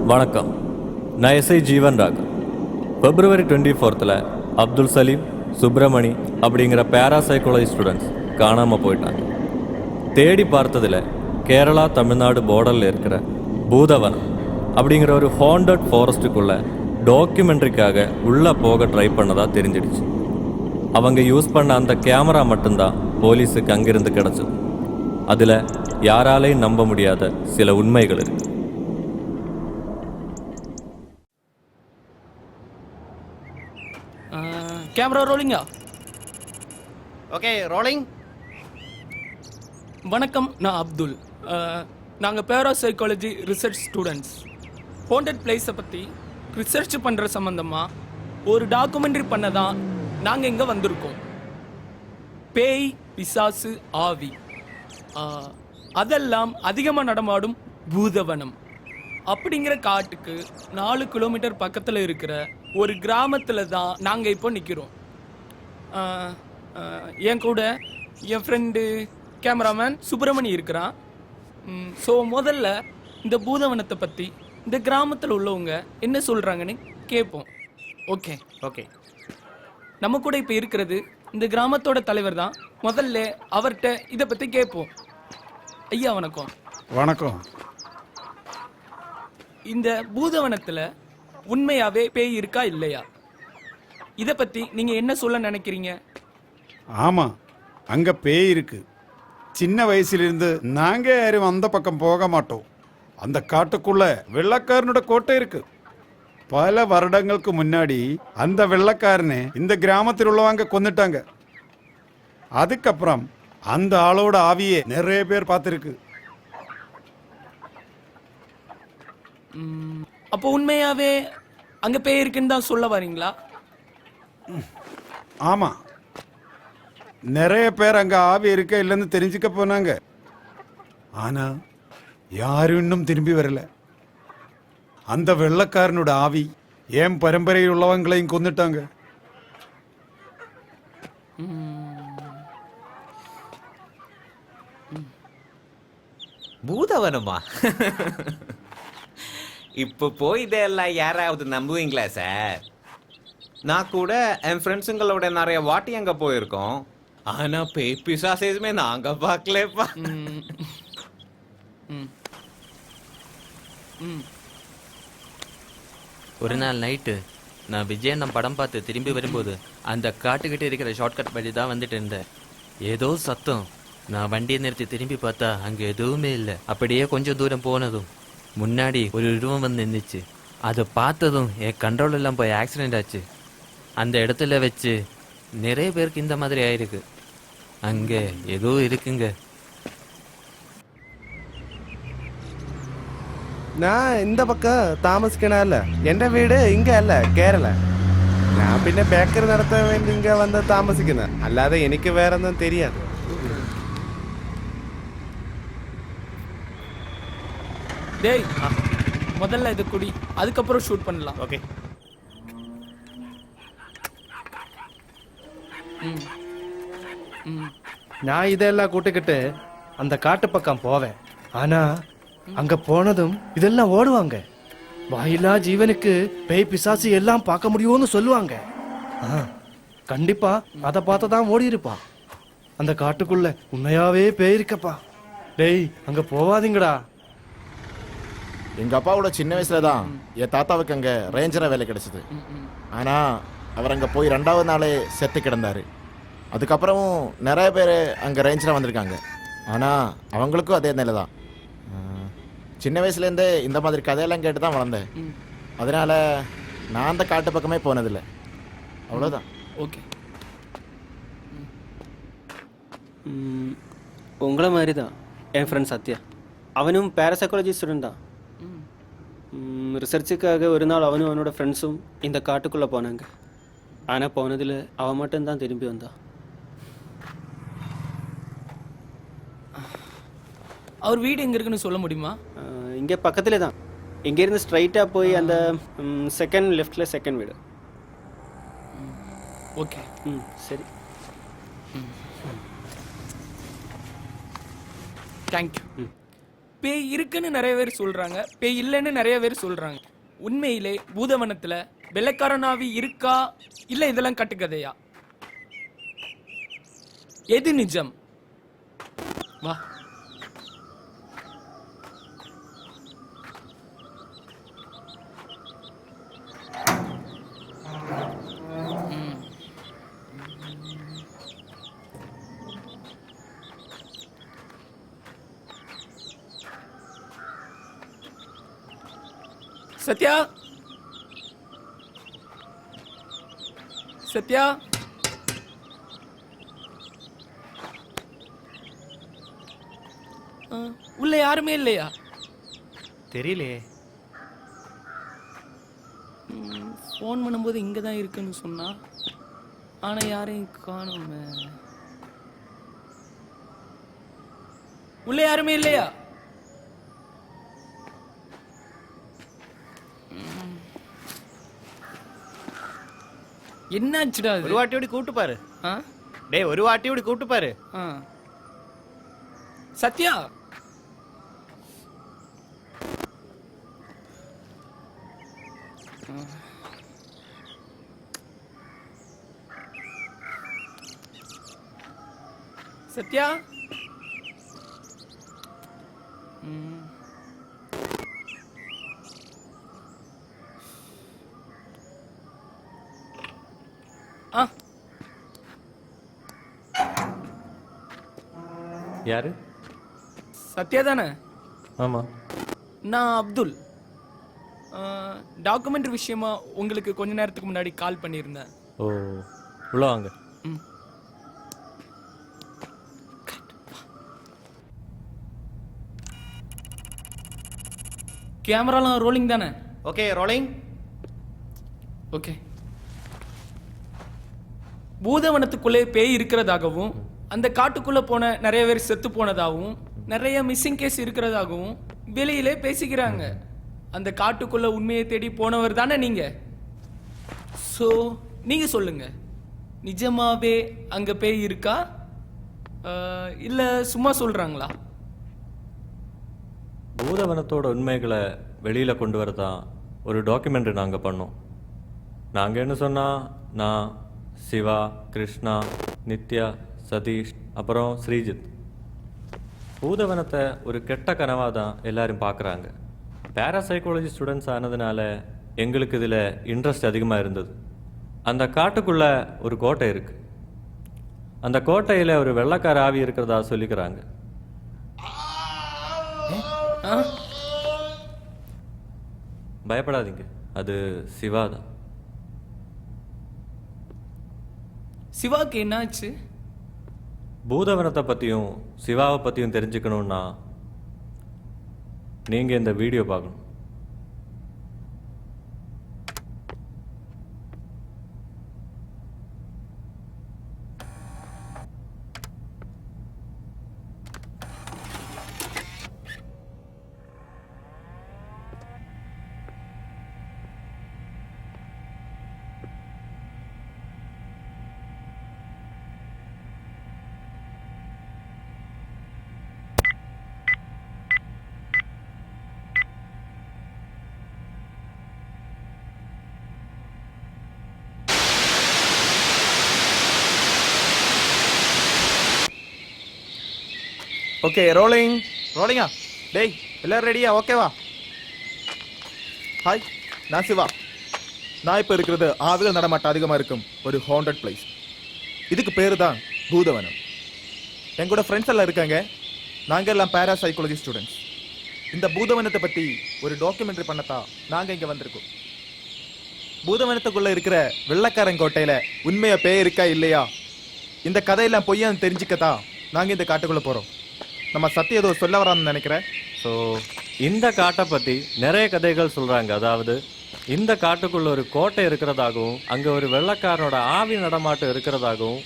வணக்கம். நான் எஸ்ஐ ஜீவன் ராக். February 24th அப்துல் சலீம், சுப்பிரமணி அப்படிங்கிற பேராசைக்காலஜி ஸ்டூடெண்ட்ஸ் காணாமல் போயிட்டாங்க. தேடி பார்த்ததில் கேரளா தமிழ்நாடு பார்டரில் இருக்கிற பூதவனம் அப்படிங்கிற ஒரு ஹாண்டட் ஃபாரஸ்ட்டுக்குள்ளே டாக்குமெண்ட்ரிக்காக உள்ளே போக ட்ரை பண்ணதாக தெரிஞ்சிடுச்சு. அவங்க யூஸ் பண்ண அந்த கேமரா மட்டும்தான் போலீஸுக்கு அங்கிருந்து கிடச்சிது. அதில் யாராலையும் நம்ப முடியாத சில உண்மைகள் இருக்கு. கேமரா ரோலிங்கா? Okay, rolling. வணக்கம், நான் அப்துல். நாங்கள் பேராசைக்காலஜி ரிசர்ச் ஸ்டூடெண்ட்ஸ். ஹாண்டட் பிளேஸை பற்றி ரிசர்ச் பண்ணுற சம்மந்தமாக ஒரு டாக்குமெண்ட்ரி பண்ண தான் நாங்கள் இங்கே வந்திருக்கோம். பேய், பிசாசு, ஆவி அதெல்லாம் அதிகமாக நடமாடும் பூதவனம் அப்படிங்கிற காட்டுக்கு 4 கிலோமீட்டர் பக்கத்தில் இருக்கிற ஒரு கிராமத்தில் தான் நாங்கள் இப்போ நிற்கிறோம். என் கூட என் ஃப்ரெண்டு கேமராமேன் சுப்பிரமணி இருக்கிறான். ஸோ முதல்ல இந்த பூதவனத்தை பற்றி இந்த கிராமத்தில் உள்ளவங்க என்ன சொல்கிறாங்கன்னு கேட்போம். Okay okay. நம்ம கூட இப்போ இருக்கிறது இந்த கிராமத்தோட தலைவர் தான். முதல்ல அவர்கிட்ட இதை பற்றி கேட்போம். ஐயா வணக்கம். வணக்கம். இந்த பூதவனத்தில் உண்மையாவே பேய் இருக்கா இல்லையா? இதை பற்றி நீங்கள் என்ன சொல்ல நினைக்கிறீங்க? ஆமாம், அங்கே பேய் இருக்கு. சின்ன வயசுலேருந்து நாங்கள் யாரும் அந்த பக்கம் போக மாட்டோம். அந்த காட்டுக்குள்ள வெள்ளக்காரனோட கோட்டை இருக்கு. பல வருடங்களுக்கு முன்னாடி அந்த வெள்ளக்காரனை இந்த கிராமத்தில் உள்ளவங்க கொன்னுட்டாங்க. அதுக்கப்புறம் அந்த ஆளோட ஆவியே நிறைய பேர் பார்த்துருக்கு. அப்போ உண்மையாவே அங்க பேய் இருக்குன்னு தான் சொல்ல வரீங்களா? ஆமாம், நிறைய பேர் அங்கே ஆவி இருக்க இல்லைன்னு தெரிஞ்சுக்க போனாங்க. ஆனால் யாரும் இன்னும் திரும்பி வரல. அந்த வெள்ளக்காரனோட ஆவி என் பரம்பரையில் உள்ளவங்களையும் கொன்னுட்டாங்க. பூதவனமா? இப்போ போய் இதெல்லாம் யாராவது நம்புவீங்களா சார்? நான் கூட என் ஃப்ரெண்ட்ஸுங்களோட நிறைய வாட்டி அங்கே போயிருக்கோம். ஆனால் பேய் பிசாசுமே நாங்கள் பார்க்கலப்பா. ஒரு நாள் நைட்டு நான் விஜயண்ணன் படம் பார்த்து திரும்பி வரும்போது அந்த காட்டுக்கிட்ட இருக்கிற ஷார்ட்கட் வழி தான் வந்துட்டு இருந்தேன். ஏதோ சத்தம். நான் வண்டியை நிறுத்தி திரும்பி பார்த்தா அங்கே எதுவுமே இல்லை. அப்படியே கொஞ்சம் தூரம் போனதும் முன்னாடி ஒரு உருவம் வந்து நின்றுச்சு. அதை பார்த்ததும் என் கண்ட்ரோல் எல்லாம் போய் ஆக்சிடெண்ட் ஆச்சு. அந்த இடத்துல வச்சு நிறைய பேருக்கு இந்த மாதிரி ஆயிருக்கு. அங்கே ஏதோ இருக்குங்க. நான் இந்த பக்கம் താമസിക്കണല്ല. എൻ്റെ വീട് ഇങ്ങ അല്ല, കേരള. ഞാൻ പിന്നെ ബേക്കറി നടത്താൻ വേണ്ടി ഇങ്ങ വന്ന് താമസിക്കുന്നത്. അല്ലാതെ എനിക്ക് വേറെ ഒന്നും தெரியாது. டேய், முதல்ல இது குடி, அதுக்கப்புறம் ஷூட் பண்ணலாம். ஓகே. நான் இதெல்லாம் கூட்டிக்கிட்டு அந்த காட்டு பக்கம் போவேன். ஆனா அங்க போனதும் இதெல்லாம் ஓடுவாங்க. வாயிலா ஜீவனுக்கு பேய் பிசாசு எல்லாம் பார்க்க முடியும்னு சொல்லுவாங்க. கண்டிப்பா அதை பார்த்து தான் ஓடி இருப்பான். அந்த காட்டுக்குள்ள உண்மையாவே பேய் இருக்கப்பா. டேய், அங்க போவாதீங்கடா. எங்கள் அப்பாவோட சின்ன வயசுல தான் என் தாத்தாவுக்கு அங்கே ரேஞ்சராக வேலை கிடைச்சிது. ஆனால் அவர் அங்கே போய் 2வது நாளே செத்து கிடந்தார். அதுக்கப்புறமும் நிறைய பேர் அங்கே ரேஞ்சராக வந்திருக்காங்க. ஆனால் அவங்களுக்கும் அதே நிலை தான். சின்ன வயசுலேருந்தே இந்த மாதிரி கதையெல்லாம் கேட்டு தான் வளர்ந்தேன். அதனால் நான் அந்த காட்டு பக்கமே போனதில்லை. அவ்வளோதான். ஓகே. உங்களை மாதிரி தான் என் ஃப்ரெண்ட் சத்யா. அவனும் பேராசைக்காலஜி ஸ்டூடெண்ட் தான். ரிசர்ச்சுக்காக ஒரு நாள் அவனும் அவனோட ஃப்ரெண்ட்ஸும் இந்த காட்டுக்குள்ளே போனாங்க. ஆனால் போனதில் அவன் மட்டும்தான் திரும்பி வந்தான். அவர் வீடு எங்கே இருக்குன்னு சொல்ல முடியுமா? இங்கே பக்கத்தில் தான். இங்கேருந்து ஸ்ட்ரைட்டாக போய் அந்த செகண்ட் லெஃப்டில் செகண்ட் வீடு. ஓகே. சரி. தேங்க்யூ. பேய் இருக்குன்னு நிறைய பேர் சொல்கிறாங்க, பேய் இல்லைன்னு நிறைய பேர் சொல்கிறாங்க. உண்மையிலே பூதவனத்துல வெள்ளைக்காரனாவி இருக்கா இல்ல இதெல்லாம் கட்டுக்கதையா? எது நிஜம்? வா. சத்யா, சத்யா, உள்ள யாருமே இல்லையா? தெரியலையே. ஃபோன் பண்ணும்போது இங்கே தான் இருக்குன்னு சொன்னா, ஆனா யாரையும் காணுமே. உள்ள யாருமே இல்லையா? என்னாச்சுடா ஒரு வாட்டி ஓடி கூப்பிட்டு பாரு. டேய் ஒரு வாட்டி ஓடி கூப்பிட்டு பாரு. சத்யா, சத்யா, யாரு? சத்யா தானே? ஆமா. நான் அப்துல். டாக்குமெண்ட்ரி விஷயமா உங்களுக்கு கொஞ்ச நேரத்துக்கு முன்னாடி கால் பண்ணியிருந்தேன். ஓ, உள்ள வாங்க. கேமராலாம் ரோலிங் தானே? Okay rolling. ஓகே. பூதவனத்துக்குள்ளே பேய் இருக்கிறதாகவும் அந்த காட்டுக்குள்ள போன நிறைய பேர் செத்து போனதாகவும் நிறைய மிஸ்ஸிங் கேஸ் இருக்கிறதாகவும் வெளியிலே பேசிக்கிறாங்க. அந்த காட்டுக்குள்ள உண்மையை தேடி போனவர் தானே நீங்க? ஸோ நீங்க சொல்லுங்க, நிஜமாவே அங்க பேய் இருக்கா இல்ல சும்மா சொல்றாங்களா? பூதவனத்தோட உண்மைகளை வெளியில கொண்டு வரதான் ஒரு டாக்குமெண்ட்ரி நாங்க பண்ணோம். நாங்க என்ன சொன்னா, நான், சிவா, கிருஷ்ணா, நித்யா, சதீஷ், அப்புறம் ஸ்ரீஜித். பூதவனத்தை ஒரு கெட்ட கனவாக தான் எல்லாரும் பார்க்குறாங்க. பேராசைக்காலஜி ஸ்டூடெண்ட்ஸ் ஆனதுனால எங்களுக்கு இதில் இன்ட்ரெஸ்ட் அதிகமாக இருந்தது. அந்த காட்டுக்குள்ளே ஒரு கோட்டை இருக்குது. அந்த கோட்டையில் ஒரு வெள்ளைக்கார ஆவி இருக்கிறதா சொல்லிக்கிறாங்க. பயப்படாதீங்க, அது சிவா தான். சிவாக்கு என்னாச்சு? பூதவனத்தை பற்றியும் சிவாவை பற்றியும் தெரிஞ்சுக்கணுன்னா நீங்கள் இந்த வீடியோ பார்க்கணும். Okay rolling. ரோலிங்கா? டேய் எல்லாரும் ரெடியா? ஓகேவா? ஹாய், நான் சிவா. நான் இப்போ இருக்கிறது ஆவிகள் நடமாட்டம் அதிகமாக இருக்கும் ஒரு ஹாண்டட் பிளேஸ். இதுக்கு பேர் தான் பூதவனம். என் கூட ஃப்ரெண்ட்ஸ் எல்லாம் இருக்காங்க. நாங்கள் எல்லாம் பேராசைக்காலஜி ஸ்டூடெண்ட்ஸ். இந்த பூதவனத்தை பற்றி ஒரு டாக்குமெண்ட்ரி பண்ணத்தான் நாங்கள் இங்கே வந்திருக்கோம். பூதவனத்துக்குள்ளே இருக்கிற வெள்ளைக்காரன் கோட்டையில் உண்மையாக பேய் இருக்கா இல்லையா, இந்த கதையெல்லாம் பொய்யான்னு தெரிஞ்சுக்கத்தான் நாங்கள் இந்த காட்டுக்குள்ளே போகிறோம். நம்ம சத்தியம் ஏதோ சொல்ல வரான்னு நினைக்கிறேன். ஸோ இந்த காட்டை பற்றி நிறைய கதைகள் சொல்கிறாங்க. அதாவது இந்த காட்டுக்குள்ள ஒரு கோட்டை இருக்கிறதாகவும் அங்கே ஒரு வெள்ளைக்காரனோட ஆவி நடமாட்டம் இருக்கிறதாகவும்,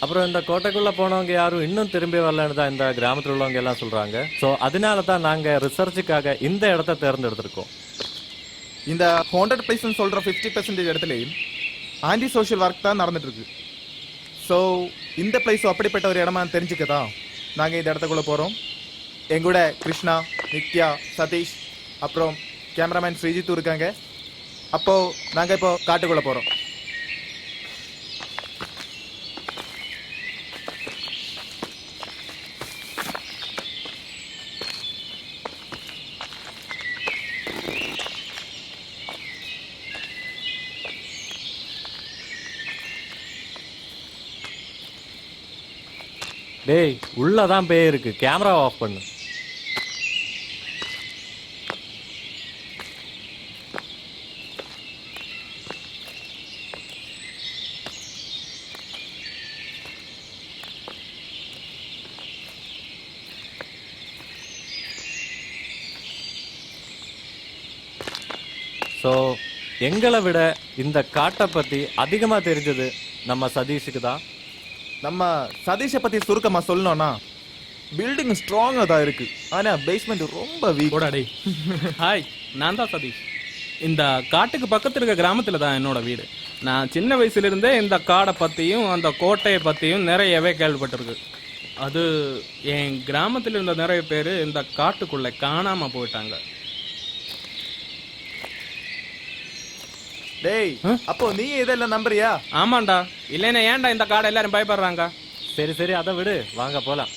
அப்புறம் இந்த கோட்டைக்குள்ளே போனவங்க யாரும் இன்னும் திரும்பி வரலன்னு தான் இந்த கிராமத்தில் உள்ளவங்க எல்லாம் சொல்கிறாங்க. ஸோ அதனால தான் நாங்கள் ரிசர்ச்சுக்காக இந்த இடத்த தேர்ந்தெடுத்திருக்கோம். இந்த ஹாண்டட் பிளேஸ்ன்னு சொல்கிற 50% இடத்துலையும் ஆன்டி சோஷியல் ஒர்க் தான் நடந்துட்டு இருக்கு. ஸோ இந்த பிளேஸும் அப்படிப்பட்ட ஒரு இடமா தெரிஞ்சுக்க தான் நாங்கள் இந்த இடத்துக்குள்ளே போகிறோம். எங்கூட கிருஷ்ணா, நித்யா, சதீஷ், அப்புறம் கேமராமேன் ஸ்ரீஜித்தும் இருக்காங்க. அப்போ நாங்க இப்போ காட்டுக்குள்ள போறோம். டேய் உள்ளதான் பேய் இருக்கு, கேமரா ஆஃப் பண்ணு. ஸோ எங்களை விட இந்த காட்டை பற்றி அதிகமாக தெரிஞ்சது நம்ம சதீஷுக்கு தான். நம்ம சதீஷை பத்தி சுருக்கமா சொல்லணும்னா பில்டிங் ஸ்ட்ராங்கா தான் இருக்கு, ஆனா பேஸ்மெண்ட் ரொம்ப வீக். போடா டேய். ஹாய், நான் தான் சதீஷ். இந்த காட்டுக்கு பக்கத்தில் இருக்க கிராமத்தில் தான் என்னோட வீடு. நான் சின்ன வயசுலேருந்தே இந்த காடை பற்றியும் அந்த கோட்டையை பற்றியும் நிறையவே கேள்விப்பட்டிருக்கு. அது என் கிராமத்தில் இருந்த நிறைய பேர் இந்த காட்டுக்குள்ளே காணாமல் போயிட்டாங்க. டேய், அப்போ நீ இதெல்லாம் நம்புறியா? ஆமாண்டா, இல்லைன்னா ஏன்டா இந்த காடை எல்லாரும் பயப்படுறாங்க? சரி சரி, அதை விடு, வாங்க போகலாம்.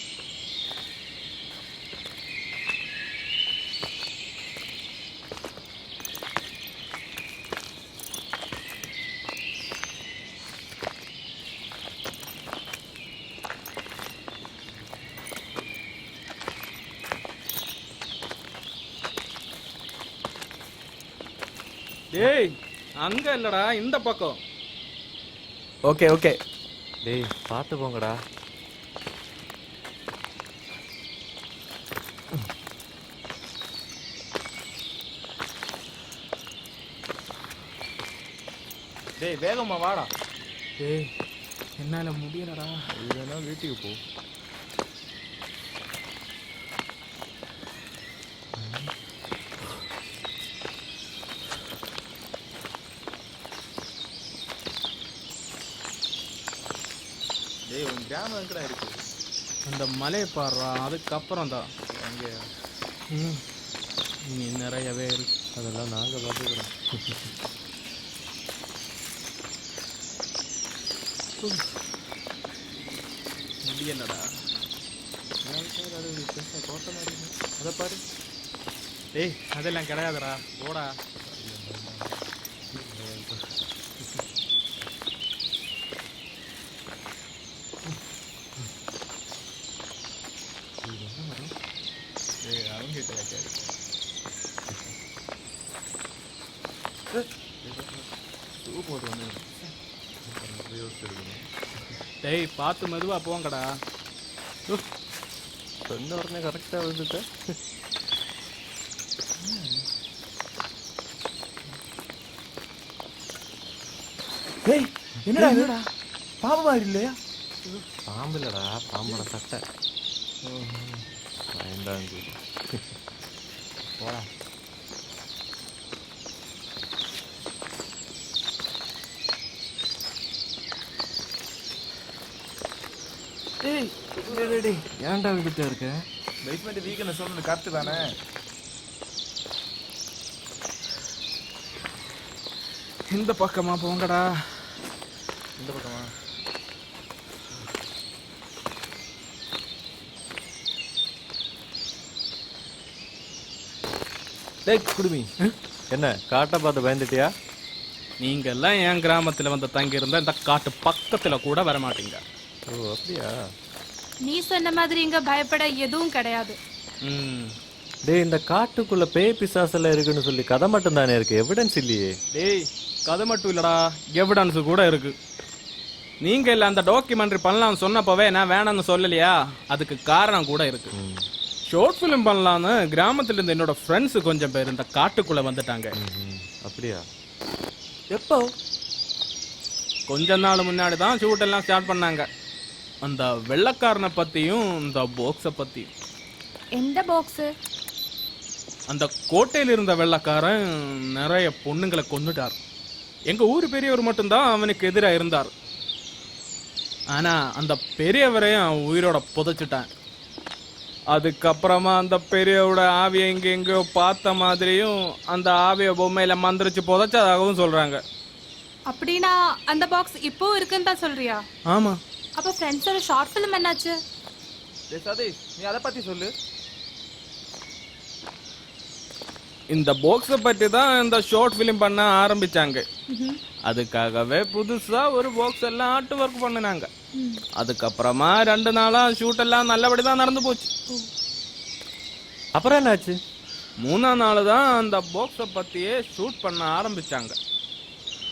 டேய், அங்க இல்லடா, இந்த பக்கம். Okay okay. டேய் பார்த்து போங்கடா. டேய் வேகமா வாடா. டேய், என்னால முடியலடா. இல்லைன்னா வீட்டுக்கு போ. டேய் உன் கிராமம் எங்கடா இருக்கு? அந்த மலையை பாடுறா, அதுக்கப்புறம் தான் அங்கே நீ நிறையவே இருக்கு. அதெல்லாம் நாங்கள் பார்த்துக்கிறோம். முடியலடா. அதை பாரு. டேய், அதெல்லாம் கிடையாதுடா, போடா. டேய் பார்த்து மெதுவா போங்கடா. சொன்ன உடனே கரெக்டாக வந்துட்டேன். டேய் என்னடா என்னடா பாம்பு மாதிரி இல்லையா? பாம்பு இல்லடா, பாம்போட சட்டை. பயந்தாங்க. போடா. டேய் டேய் டேய் ஏன்டா விட்டுட்டே இருக்க? பேஸ்மெண்ட் வீக்னஸ் சொன்னது கரெக்ட் தானே? இந்த பக்கமா போங்கடா. இந்த பக்கமா? டேய் குடுமி, என்ன காட்டை பார்த்து பயந்துட்டியா? நீங்க எல்லாம் என் கிராமத்துல வந்து தங்கி இருந்தா இந்த காட்டு பக்கத்துல கூட வர மாட்டீங்க. ஓ அப்படியா? நீ சொன்ன மாதிரி இங்க பயப்பட எதுவும் கிடையாது. டேய், இந்த காட்டுக்குள்ள பேய் பிசாசெல்லாம் இருக்குன்னு சொல்லி கதை மட்டும் தானே இருக்கு, எவிடன்ஸ் இல்லையே. டேய், கதை மட்டும் இல்லடா, எவிடன்ஸ் கூட இருக்கு. நீங்க இல்ல அந்த டாக்குமெண்ட்ரி பண்ணலாம்னு சொன்னப்பவே நான் வேணாம்னு சொல்லலையா? அதுக்கு காரணம் கூட இருக்கு. ஷார்ட் ஃபிலிம் பண்ணலான்னு கிராமத்துல இருந்து என்னோட ஃப்ரெண்ட்ஸ் கொஞ்சம் பேர் இந்த காட்டுக்குள்ள வந்துட்டாங்க. அப்படியா? எப்போ? கொஞ்ச நாள் முன்னாடி தான் ஷூட் எல்லாம் ஸ்டார்ட் பண்ணாங்க. அந்த வெள்ளக்காரனை பத்தியும் இந்த பாக்ஸை பத்தியும். எந்த பாக்ஸ்? அந்த கோட்டையில் இருந்த வெள்ளக்காரன் நிறைய பொண்ணுங்களை கொன்னுட்டார். எங்க ஊர் பெரியவர் மட்டும்தான் அவனுக்கு எதிராக இருந்தார். ஆனா அந்த பெரியவரையும் அவன் உயிரோட புதைச்சிட்டான். அதுக்கப்புறமா அந்த பெரியவோட ஆவியை இங்கே எங்கேயோ பார்த்த மாதிரியும் அந்த ஆவிய பொம்மையில மந்திரிச்சு புதைச்சதாகவும் சொல்றாங்க. அப்படின்னா அந்த பாக்ஸ் இப்போ இருக்குன்னு தான் சொல்றியா? ஆமா. அப்ப ஃப்ரெண்ட்ஸோட ஷார்ட் ஃபிலிம் என்னாச்சு? சதீஷ் நீ அதை பத்தி சொல்லு. இந்த பாக்ஸை பற்றி தான் இந்த ஷார்ட் ஃபிலிம் பண்ண ஆரம்பிச்சாங்க. அதுக்காகவே புதுசா ஒரு பாக்ஸ் எல்லாம் ஆர்ட் ஒர்க் பண்ணினாங்க. அதுக்கப்புறமா 2 நாளா ஷூட் எல்லாம் நல்லபடி தான் நடந்து போச்சு. அப்புறம் என்னாச்சு? 3ஆம் நாள் தான் அந்த பாக்ஸை பற்றியே ஷூட் பண்ண ஆரம்பிச்சாங்க.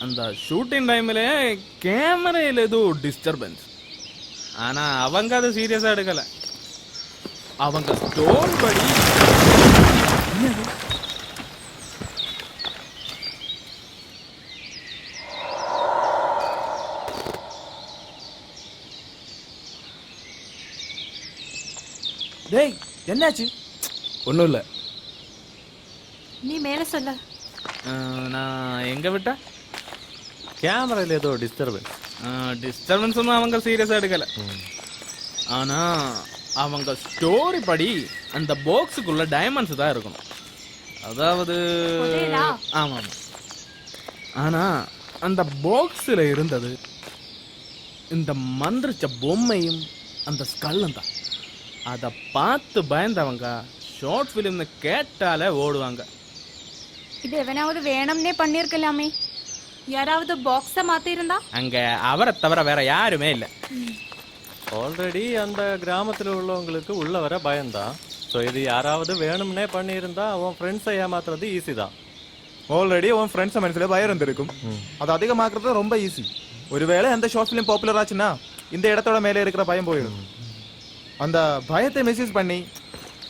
அந்த ஷூட்டிங் டைம்ல கேமரையில் ஏதோ டிஸ்டர்பன்ஸ். ஆனால் அவங்க அதை சீரியஸாக எடுக்கலை. அவங்க ஸ்டோன் படி டேய் என்னாச்சு? ஒன்றும் இல்லை. நீ மேல சொல்ல. நான் எங்கே விட்டேன்? கேமரால ஏதோ டிஸ்டர்பன்ஸ். டிஸ்டர்பன்ஸ் ஒன்றும் அவங்க சீரியஸாக எடுக்கலை. ஆனால் அவங்க ஸ்டோரி படி அந்த பாக்ஸுக்குள்ள டைமண்ட்ஸ் தான் இருக்கணும். அதாவது புதையலா? ஆமாம். ஆனால் அந்த பாக்ஸில் இருந்தது இந்த மந்திரிச்ச பொம்மையும் அந்த ஸ்கல்லும் தான். அதை பார்த்து பயந்தவங்க ஷார்ட் ஃபிலிம்னு கேட்டாலே ஓடுவாங்க. இது எவனாவது வேணும்னே பண்ணிருக்கலாமே. யாராவது பாக்ஸ மாத்தி இருந்தா? அங்கே அவரை தவிர வேற யாருமே இல்லை. ஆல்ரெடி அந்த கிராமத்தில் உள்ளவங்களுக்கு உள்ள வர பயம்தான். ஸோ இது யாராவது வேணும்னே பண்ணியிருந்தா அவன் ஃப்ரெண்ட்ஸை ஏமாத்துறது ஈஸி தான். ஆல்ரெடி உன் ஃப்ரெண்ட்ஸ் மனசுல பயம் இருந்திருக்கும். அது அதிகமாக்குறது ரொம்ப ஈஸி. ஒருவேளை அந்த ஷார்ட் ஃபிலிம் பாப்புலர் ஆச்சுன்னா இந்த இடத்தோட மேலே இருக்கிற பயம் போயிடும். அந்த பயத்தை மெசேஜ் பண்ணி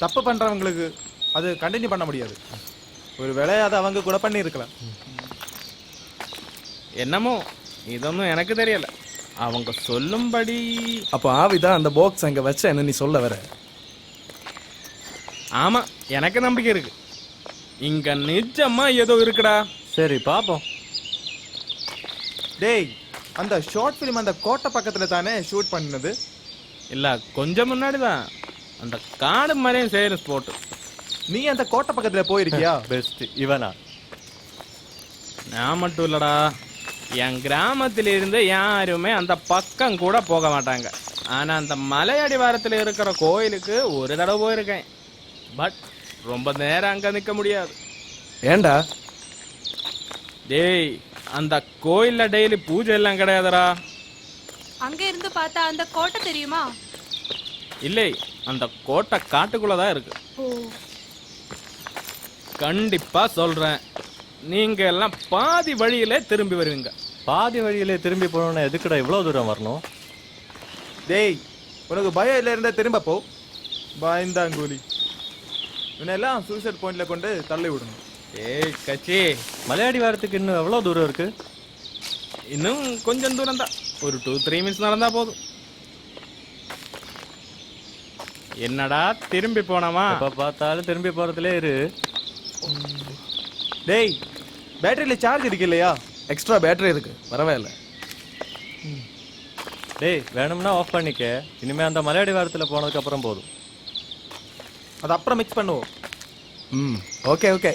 தப்பு பண்றவங்களுக்கு அது கண்டினியூ பண்ண முடியாது. ஒருவேளை அதை அவங்க கூட பண்ணி இருக்கலாம். என்னமோ இதொன்னும் எனக்கு தெரியல. அவங்க சொல்லும்படி அப்போ ஆவிதான் அந்த பாக்ஸ் அங்கே வச்ச என்ன நீ சொல்ல வர? ஆமா, எனக்கு நம்பிக்கை இருக்கு. இங்க நிஜமா ஏதோ இருக்குடா. சரி பாப்போம். டேய் அந்த ஷார்ட் ஃபிலிம் அந்த கோட்டை பக்கத்துல தானே ஷூட் பண்ணது? இல்ல, கொஞ்சம் முன்னாடி தான் அந்த காடு மாதிரியும் செய்யற ஸ்போர்ட். நீ அந்த கோட்டை பக்கத்துல போயிருக்கியா? பெஸ்ட் இவனா? நான் மட்டும் இல்லடா, என் கிராமத்தில் இருந்து யாருமே அந்த பக்கம் கூட போக மாட்டாங்க. ஆனா அந்த மலையடிவாரத்தில் இருக்கிற கோயிலுக்கு ஒரு தடவை போயிருக்கேன். பட் ரொம்ப நேரம் அங்க நிக்க முடியாது. ஏண்டா? டேய், அந்த கோயில்ல டெய்லி பூஜை எல்லாம் கிடையாதுடா. அங்க இருந்து பார்த்தா அந்த கோட்டை தெரியுமா? இல்லை, அந்த கோட்டை காட்டுக்குள்ளதான் இருக்கு. ஓ, கண்டிப்பா சொல்றேன், நீங்க எல்லாம் பாதி வழியிலே திரும்பி வருவீங்க. பாதி வழியிலே திரும்பி போகணும்னா எதுக்குடா இவ்வளோ தூரம் வரணும்? டேய் உனக்கு பயம் இல்லை இருந்தா திரும்ப போ. பயந்தாங்கூலி இவனெல்லாம் சூசைட் பாயிண்ட்ல கொண்டு தள்ளி விடணும். ஏய் கச்சி, மலையாடி வாரத்துக்கு இன்னும் எவ்வளோ தூரம் இருக்கு? இன்னும் கொஞ்சம் தூரம் தான். ஒரு 2-3 மினிட்ஸ் நடந்தா போதும். என்னடா திரும்பி போனமா? எப்போ பார்த்தாலும் திரும்பி போகிறதுலே இரு. டேய் பேட்டரியில சார்ஜ் இருக்கு இல்லையா? எக்ஸ்ட்ரா பேட்டரி இருக்கு, பரவாயில்ல. டேய் வேணும்னா ஆஃப் பண்ணிக்க. இனிமே அந்த மலையாடி வாரத்தில் போனதுக்கு அப்புறம் போதும். அது அப்புறம் மிக்ஸ் பண்ணுவோம். Okay okay.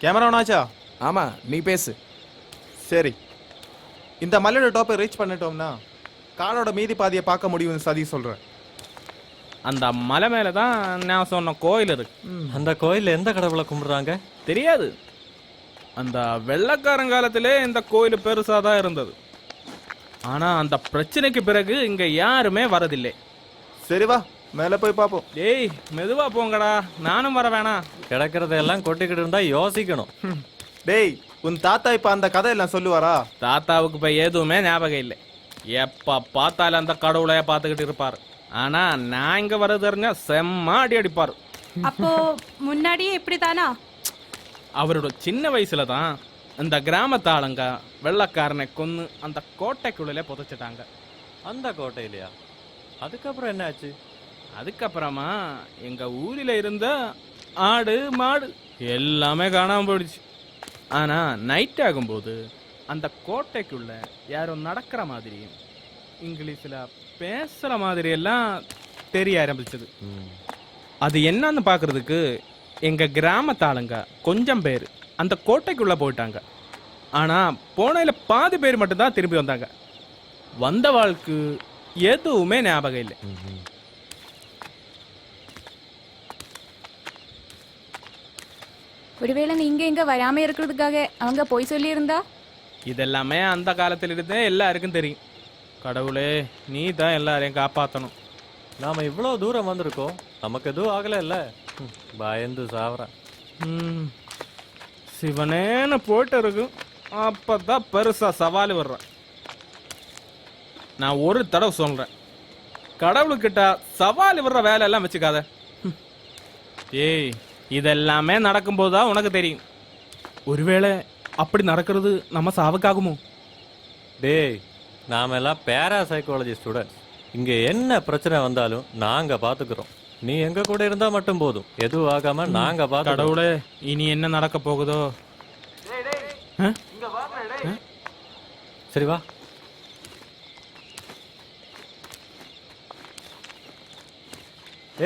கேமரா ஆன் ஆச்சா? ஆமா, நீ பேசு. சரி, இந்த மலையோட டாப்பை ரீச் பண்ணிட்டோம்னா காடோட மீதி பாதியை பார்க்க முடியும்னு சதீஷ் சொல்கிறேன். அந்த மலை மேலே தான் நான் சொன்ன கோயில் இருக்கு. அந்த கோயில்ல எந்த கடவுளை கும்பிடுறாங்க? தெரியாது. அந்த வெள்ளக்காரங்காலத்திலே இந்த கோயில் பெருசாக தான் இருந்தது. ஆனால் அந்த பிரச்சனைக்கு பிறகு இங்கே யாருமே வரதில்லை. சரி வா, மேலே போய் பார்ப்போம். டேய் மெதுவா போங்கடா, நானும் வர வேணாம். கிடக்கிறதெல்லாம் கொட்டிக்கிட்டு இருந்தா யோசிக்கணும். டேய், உன் தாத்தா இப்போ அந்த கதையெல்லாம் சொல்லுவாரா? தாத்தாவுக்கு இப்போ எதுவுமே ஞாபகம் இல்லை. எப்போ பார்த்தாலும் அந்த கடவுளைய பார்த்துக்கிட்டு இருப்பார். ஆனால் நான் இங்கே வர தெரிஞ்சா செம்ம அடி அடிப்பார். அப்போ முன்னாடியே இப்படித்தானா? அவரோட சின்ன வயசுல தான் இந்த கிராமத்தாளுங்க வெள்ளக்காரனை கொன்று அந்த கோட்டைக்குள்ளே புதைச்சிட்டாங்க. அந்த கோட்டையிலையா? அதுக்கப்புறம் என்ன ஆச்சு? அதுக்கப்புறமா எங்கள் ஊரில் இருந்த ஆடு மாடு எல்லாமே காணாமல் போயிடுச்சு. ஆனால் நைட் ஆகும்போது அந்த கோட்டைக்குள்ள யாரோ நடக்கிற மாதிரியும் இங்கிலீஷில் பேசுகிற மாதிரியெல்லாம் தெரிய ஆரம்பிச்சது. அது என்னன்னு பார்க்குறதுக்கு எங்கள் கிராமத்தாளுங்க கொஞ்சம் பேர் அந்த கோட்டைக்குள்ளே போயிட்டாங்க. ஆனால் போனையில் பாதி பேர் மட்டும்தான் திரும்பி வந்தாங்க. வந்த வாழ்க்கு எதுவுமே ஞாபகம் இல்லை. ஒருவேளை நீங்க இங்க வராம இருக்கிறதுக்காக அவங்க போய் சொல்லியிருந்தா? இதெல்லாமே அந்த காலத்திலிருந்தே எல்லாருக்கும் தெரியும். கடவுளே, நீ தான் எல்லாரையும் காப்பாற்றணும். நாம இவ்வளோ தூரம் வந்திருக்கோம், நமக்கு எதுவும் ஆகலை இல்லை? பயந்து சாவறேன். சிவனேன்னு போயிட்டு இருக்கும், அப்பதான் பெருசா சவால் வர்றேன். நான் ஒரு தடவை சொல்றேன், கடவுளுக்கிட்ட சவால் வர்ற வேலையெல்லாம் வச்சுக்காத. ஏய், இதெல்லாமே நடக்கும்போது தான் உனக்கு தெரியும். ஒருவேளை அப்படி நடக்கிறது நம்ம சாவுக்காகுமோ? டேய், நாம எல்லாம் பேராசைக்காலஜி ஸ்டூடெண்ட்ஸ். இங்கே என்ன பிரச்சனை வந்தாலும் நாங்கள் பார்த்துக்கிறோம். நீ எங்க கூட இருந்தா மட்டும் போதும், எதுவும் ஆகாம நாங்க பார்த்து. கடவுளே, இனி என்ன நடக்க போகுதோ? சரி வா.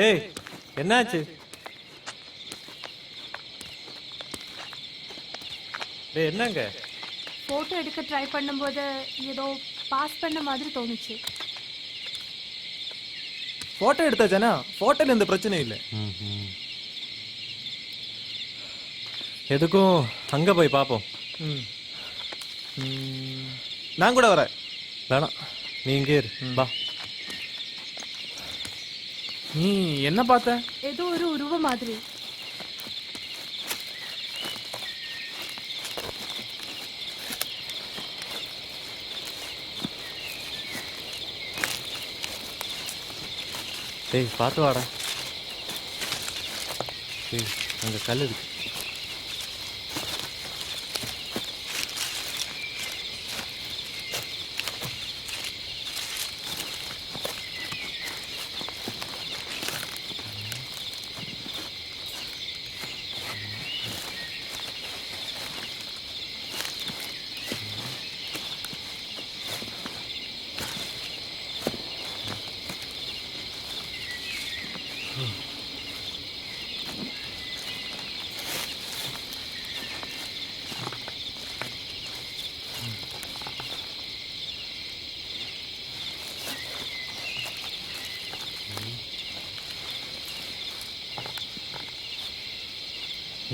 ஏய், என்னாச்சு? டேய், என்னங்க? போட்டோ எடுக்க ட்ரை பண்ணும்போது ஏதோ பாஸ் பண்ண மாதிரி தோணுச்சு. ஃபோட்டோ எடுத்தாச்சானா? ஃபோட்டோல எந்த பிரச்சனையும் இல்லை. எதுக்கும் அங்க போய் பார்ப்போம். நான் கூட வரேன். வேணாம், நீ இங்கே இரு. வா. நீ என்ன பார்த்த? ஏதோ ஒரு உருவம் மாதிரி. டேய், பார்த்து வாடா. டேய், அங்கே கல் இருக்கு.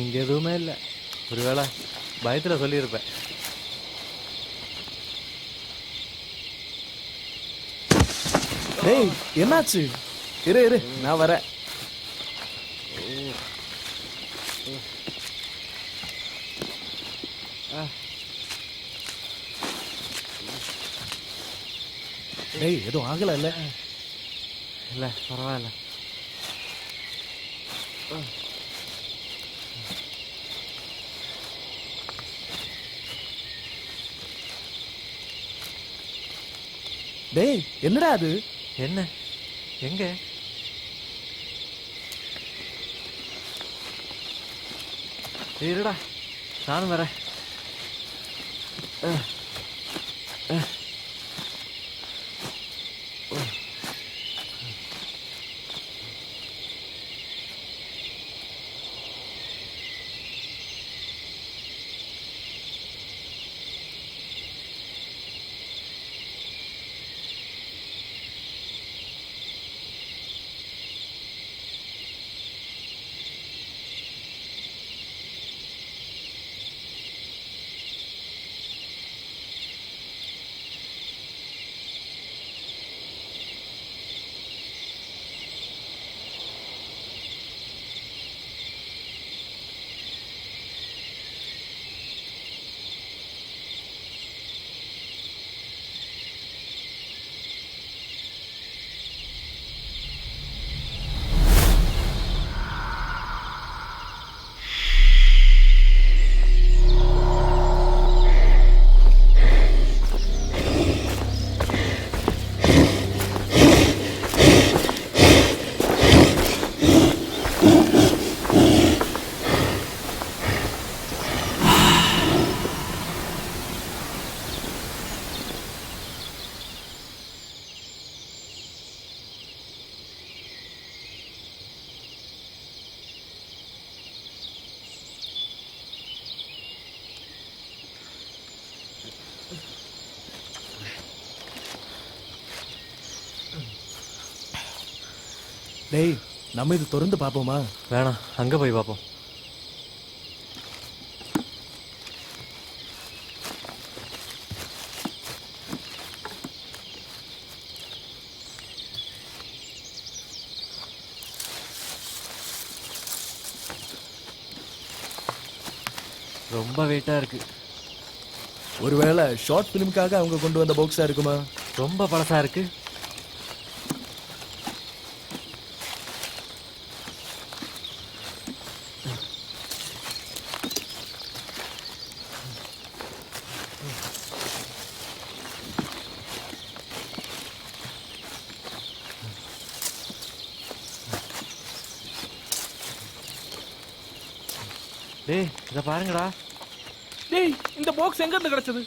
இங்கே எதுவுமே இல்லை. ஒருவேளை பயத்தில் சொல்லியிருப்பேன். டேய், என்னாச்சு? இரு இரு, நான் வரேன். டேய், எதுவும் ஆகல இல்ல? இல்லை, பரவாயில்ல. டேய், என்னடா அது? என்ன? எங்க? இருடா, நானும் வரேன். டேய் நம்ம இது திறந்து பார்ப்போமா? வேணாம், அங்கே போய் பார்ப்போம். ரொம்ப வெயிட்டாக இருக்கு. ஒருவேளை ஷார்ட் ஃபிலிமுக்காக அவங்க கொண்டு வந்த பாக்ஸா இருக்குமா? ரொம்ப பழசா இருக்கு. டேய் இதை பாருங்கடா. டேய் இந்த பாக்ஸ் எங்க இருந்து கிடைச்சது?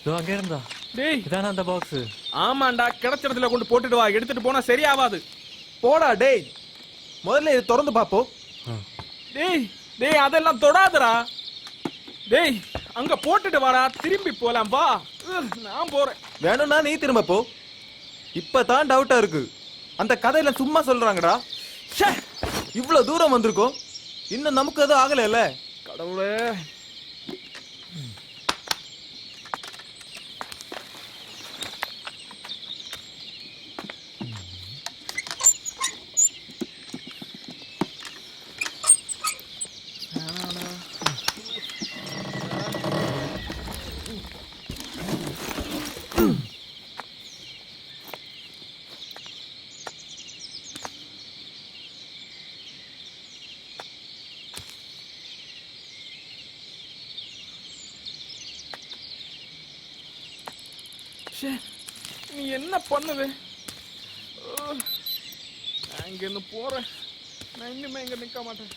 இதோ அங்கே இருந்தா. டேய் இதானே அந்த பாக்ஸ். ஆமாண்டா, கிடைச்ச இடத்துல கொண்டு போட்டுட்டு வா. எடுத்துட்டு போனா சரியாவாது. போடா டேய், முதல்ல இது திறந்து பார்ப்போம். டேய் டேய் அதெல்லாம் தொடாதடா. டேய் அங்க போட்டுட்டு வாடா, திரும்பி போலாம் வா. நான் போறேன். வேணும்னா நீ திரும்ப போ. இப்பதான் டவுட்டா இருக்கு. அந்த கதையில சும்மா சொல்றாங்கடா. ச்சே, இவ்வளவு தூரம் வந்திருக்கோம், இன்னும் நமக்கு எதுவும் ஆகலைல்ல. கடவுளே. நீ என்ன பண்ணுது? நான் இங்க இருந்து போறேன். நான் இன்னுமே இங்க நிக்க மாட்டேன்.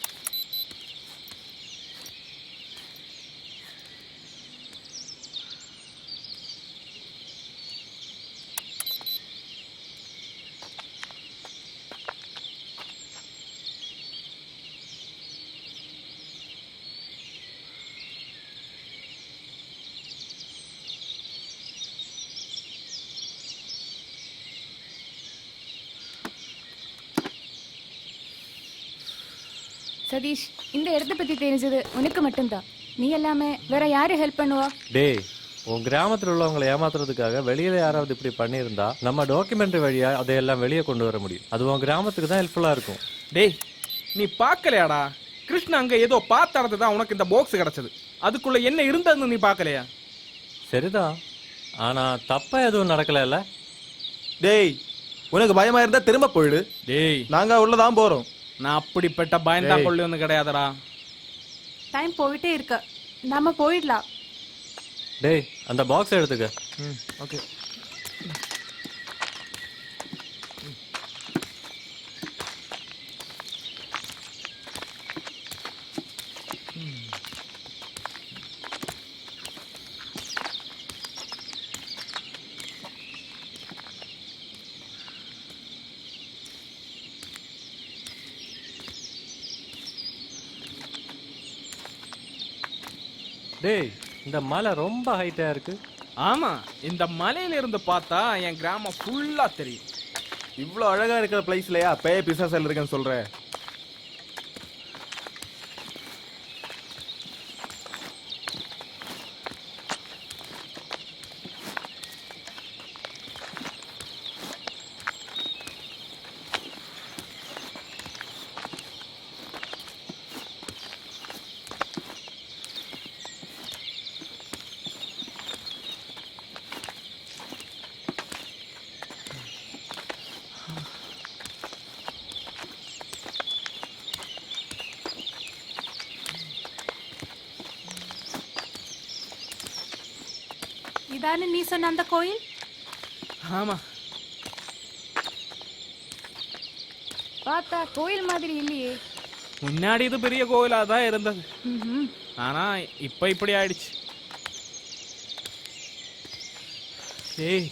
சதீஷ், இந்த இடத்த பத்தி தெரிஞ்சது உனக்கு மட்டும்தான். நீ எல்லாமே வேற யாரு ஹெல்ப் பண்ணுவா? டேய், உன் கிராமத்தில் உள்ளவங்களை ஏமாத்துறதுக்காக வெளியில யாராவது இப்படி பண்ணியிருந்தா நம்ம டாக்குமெண்ட்ரி வழியா அதையெல்லாம் வெளியே கொண்டு வர முடியும். அது உன் கிராமத்துக்கு தான் ஹெல்ப்ஃபுல்லா இருக்கும். டேய் நீ பார்க்கலையாடா? கிருஷ்ணா அங்க ஏதோ பார்த்து தான் உனக்கு இந்த பாக்ஸ் கிடைச்சது. அதுக்குள்ள என்ன இருந்ததுன்னு நீ பார்க்கலையா? சரிதான், ஆனா தப்பா எதுவும் நடக்கல. டேய் உனக்கு பயமா இருந்தா திரும்ப போயிடு. டேய் நாங்க உள்ளதான் போறோம். நான் அப்படிப்பட்ட பயந்தா கொள்ளு ஒன்று கிடையாதுடா. டைம் போயிட்டே இருக்க, நாம போயிடலாம். டேய் அந்த பாக்ஸ் எடுத்துக்க. ஓகே. டேய் இந்த மலை ரொம்ப ஹைட்டா இருக்கு. ஆமா, இந்த மலையில இருந்து பார்த்தா என் கிராமம் ஃபுல்லா தெரியும். இவ்வளவு அழகா இருக்கிற பிளேஸ்லயா பேய் பிசாசல் இருக்குன்னு சொல்ற? இதானே நீ சொன்ன அந்த கோயில்? ஆமா, பார்த்தா கோயில் மாதிரி இல்லையே. முன்னாடி இது பெரிய கோயிலா தான் இருந்தது. ம்ஹும். ஆனா இப்ப இப்படி ஆயிடுச்சு. ஏய்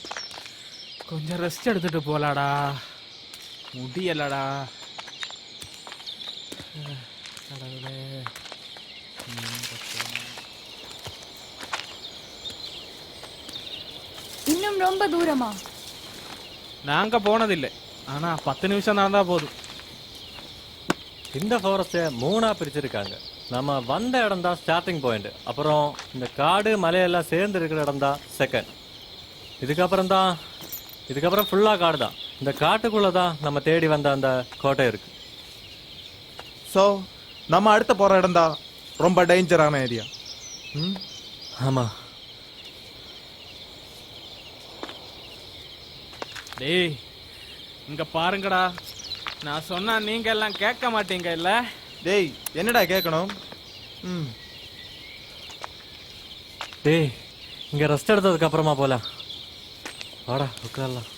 கொஞ்சம் ரெஸ்ட் எடுத்துட்டு போலாடா, முடியலடா. கடவுளே. இன்னும் ரொம்ப தூரமா? நாங்க போனதில்லை, ஆனா 10 நிமிஷம் நடந்தா போதும். இந்த ஃபாரஸ்ட்டை 3ஆ பிரிச்சிருக்காங்க. நம்ம வந்த இடம் தான் ஸ்டார்டிங் பாயிண்ட். அப்புறம் இந்த காடு மலையெல்லாம் சேர்ந்து இருக்கிற இடம் தான் செகண்ட். இதுக்கப்புறம் ஃபுல்லாக காடு தான். இந்த காட்டுக்குள்ளே தான் நம்ம தேடி வந்த அந்த கோட்டை இருக்கு. ஸோ நம்ம அடுத்த போகிற இடம் தான் ரொம்ப டேஞ்சரான ஏரியா. ஆமாம். டேய் இங்க பாருங்கடா, நான் சொன்னா நீங்க எல்லாம் கேட்க மாட்டீங்க இல்ல? டேய் என்னடா கேட்கணும்? டேய் இங்கே ரெஸ்ட் எடுத்ததுக்கு அப்புறமா போகலாம். வாடா உட்காரலாம்.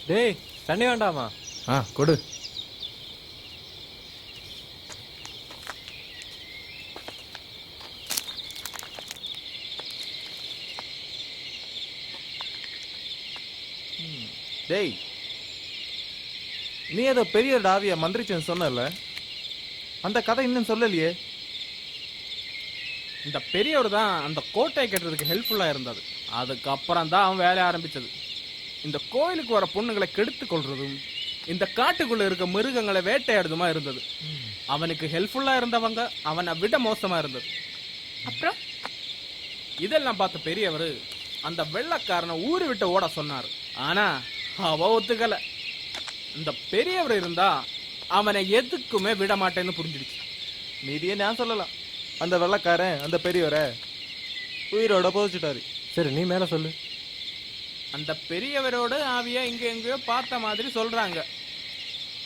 டேய் தண்ணி வேண்டாமா? கொடு. டேய் நீ ஏதோ பெரிய டாவிய மந்திரிச்சேன்னு சொன்னல, அந்த கதை இன்னும் சொல்லலையே. இந்த பெரியவர் தான் அந்த கோட்டை கட்டுறதுக்கு ஹெல்ப்ஃபுல்லா இருந்தது. அதுக்கப்புறம் தான் அவன் வேலைய ஆரம்பிச்சது. இந்த கோயிலுக்கு வர பொண்ணுங்களை கெடுத்து கொள்றதும் இந்த காட்டுக்குள்ள இருக்க மிருகங்களை வேட்டையாடுதுமா இருந்தது. அவனுக்கு ஹெல்ப்ஃபுல்லா இருந்தவங்க அவனை விட மோசமா இருந்தது. அப்புறம் இதெல்லாம் பார்த்த பெரியவர் அந்த வெள்ளைக்காரனை ஊரு விட்டு ஓட சொன்னார். ஆனா அவ ஒத்துக்கல. இந்த பெரியவர் இருந்தா அவனை எதுக்குமே விட மாட்டேன்னு புரிஞ்சிடுச்சு. மீதியே நான் சொல்லலாம். அந்த வெள்ளக்காரன் அந்த பெரியவரை உயிரோட போதிச்சுட்டாரு. சரி நீ மேலே சொல்லு. அந்த பெரியவரோட ஆவிய இங்க எங்கேயோ பார்த்த மாதிரி சொல்றாங்க.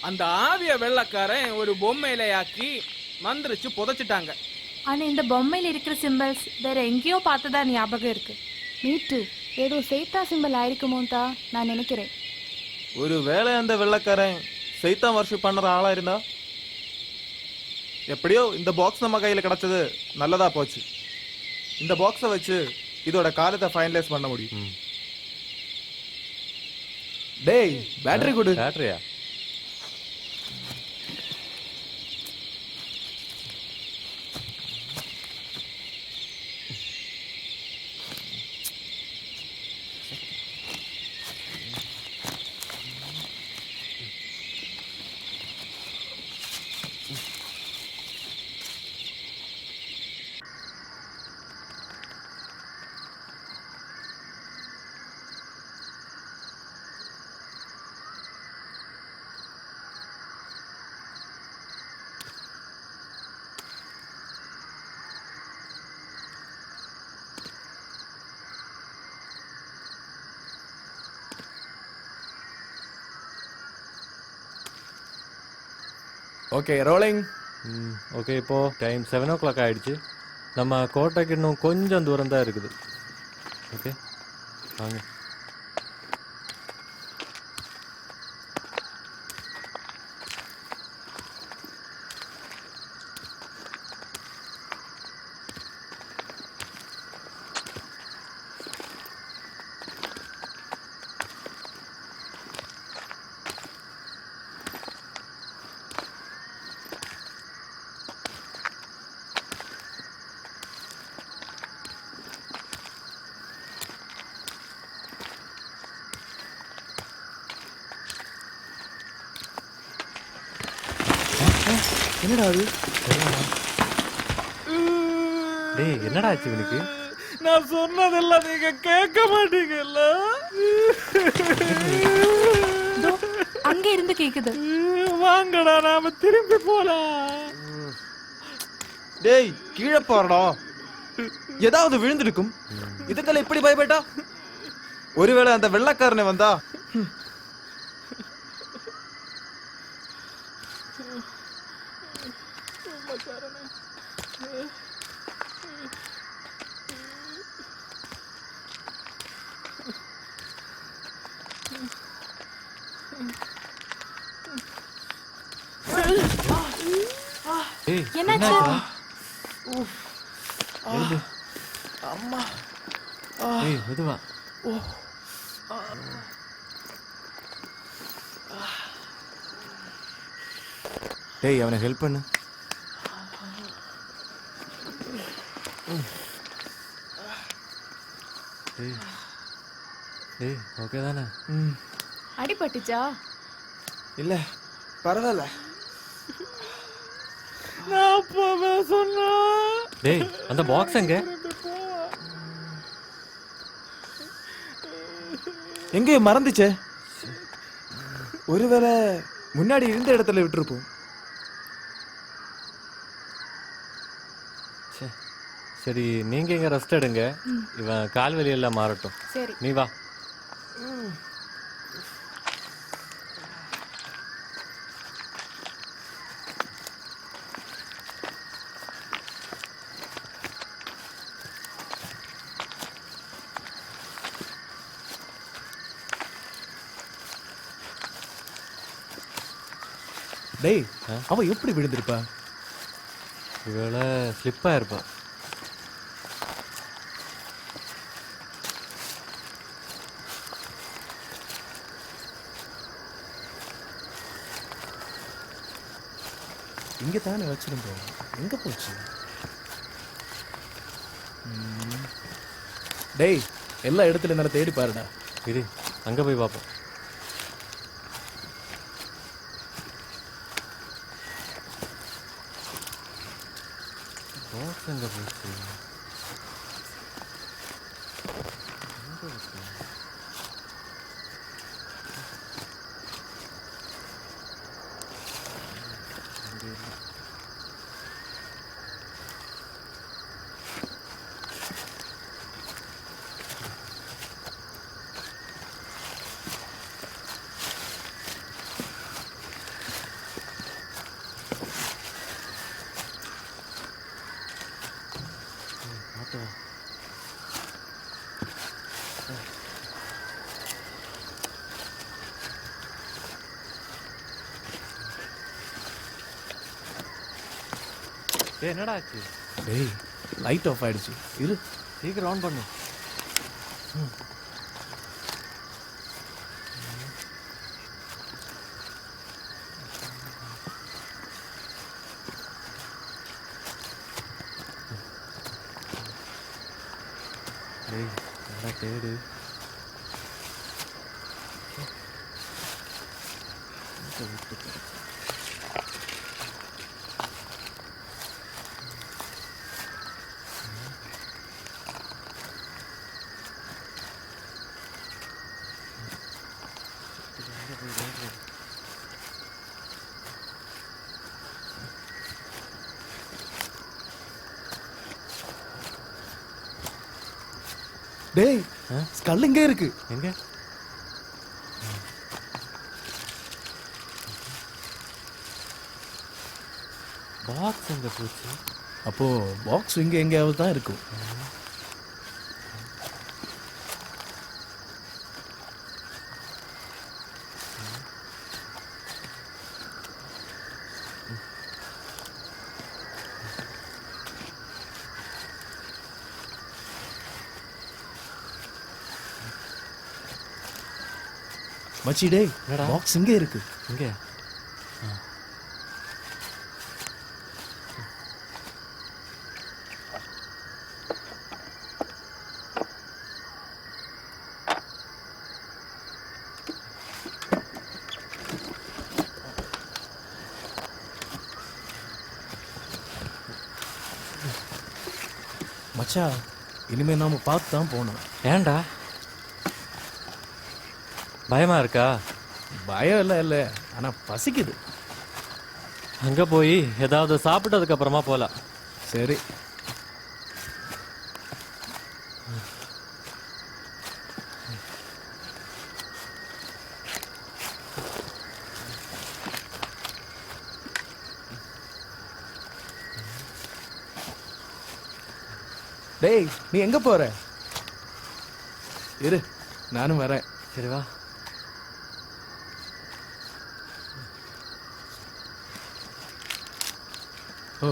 அந்த ஆவிய வெள்ளைக்காரன் ஒரு பொம்மையிலையாக்கி மந்திரிச்சு புதைச்சிட்டாங்க. ஆனா இந்த பொம்மையில இருக்கிற சிம்பிள்ஸ் வேற எங்கேயோ பார்த்ததா ஞாபகம் இருக்கு. மீட்டு ஏதோ சைத்தா சிம்பிள் ஆயிருக்குமோன்னு தான் நான் நினைக்கிறேன். ஒரு வேளை அந்த வெள்ளக்காரன் சைத்தான் வர்ஷிப் பண்ற ஆளா இருந்தா? எப்படியோ இந்த பாக்ஸ் நம்ம கையில கிடைச்சது நல்லதா போச்சு. இந்த பாக்ஸை வச்சு இதோட காலத்தை ஃபைனலைஸ் பண்ண முடியும். டேய் பேட்டரி கொடு. பேட்டரியா? Okay rolling. ஓகே இப்போது டைம் 7 o'clock ஆகிடுச்சு. நம்ம கோட்டைக்கு இன்னும் கொஞ்சம் தூரம் தான் இருக்குது. ஓகே வாங்க. என்னடா அது? டேய் என்னடா ஆச்சு இவனுக்கு? நான் சொன்னதெல்லாம் நீங்க கேட்க மாட்டீங்கல்ல. அங்க இருந்து கேக்குது. வாங்கடா நாம திரும்பி போலாம். டேய் கீழே போறடா, ஏதாவது விழுந்திருக்கும். இதுக்கெல்லாம் இப்படி பயப்பட்டா? ஒருவேளை அந்த வெள்ளைக்காரனை வந்தா? என்னாச்சு? அம்மா. ஏய் மெதுவா. டேய் அவனை ஹெல்ப் பண்ணு. டேய் ஓகே தானே? அடிபட்டுச்சா? இல்ல பரவாயில்ல. டேய் அந்த பாக்ஸ் எங்க? எங்கே மறந்துச்சே? ஒருவேளை முன்னாடி இருந்த இடத்துல விட்டுருப்போம். சரி நீங்க இங்க ரெஸ்ட் எடுங்க, இவன் கால்வலி எல்லாம் மாறட்டும். சரி. நீ வா. டேய் அவ எப்படி விழுந்திருப்பா? இவள ஸ்லிப்பா இருப்பா. இங்க தானே வச்சிருந்தோம், எங்க போச்சு? டேய் எல்லா இடத்துல இருந்தாலும் தேடி பாருடா. இரு அங்க போய் பார்ப்போம். பாக்ஸ் எங்க போச்சு? என்னடா ஆச்சு? டேய் லைட் ஆஃப் ஆயிடுச்சு. இரு சீக்கிரம் ஆன் பண்ணு. டேய் நல்லா தேடு. டேய் ஸ்கல் இங்கே இருக்கு. எங்க? பாக்ஸ் எங்க போச்சு? அப்போ பாக்ஸ் இங்க எங்கேயாவது தான் இருக்கும். மச்சி டேய் பாக்ஸ் இங்கே இருக்கு. இங்க மச்சா இனிமே நாம பார்த்து தான் போகணும். ஏன்டா பயமா இருக்கா? பயம் இல்லை இல்லை, ஆனா பசிக்குது. அங்க போய் ஏதாவது சாப்பிட்டதுக்கு அப்புறமா போலாம். சரி. டேய் நீ எங்க போற? இரு நானும் வரேன். சரி வா. ஓ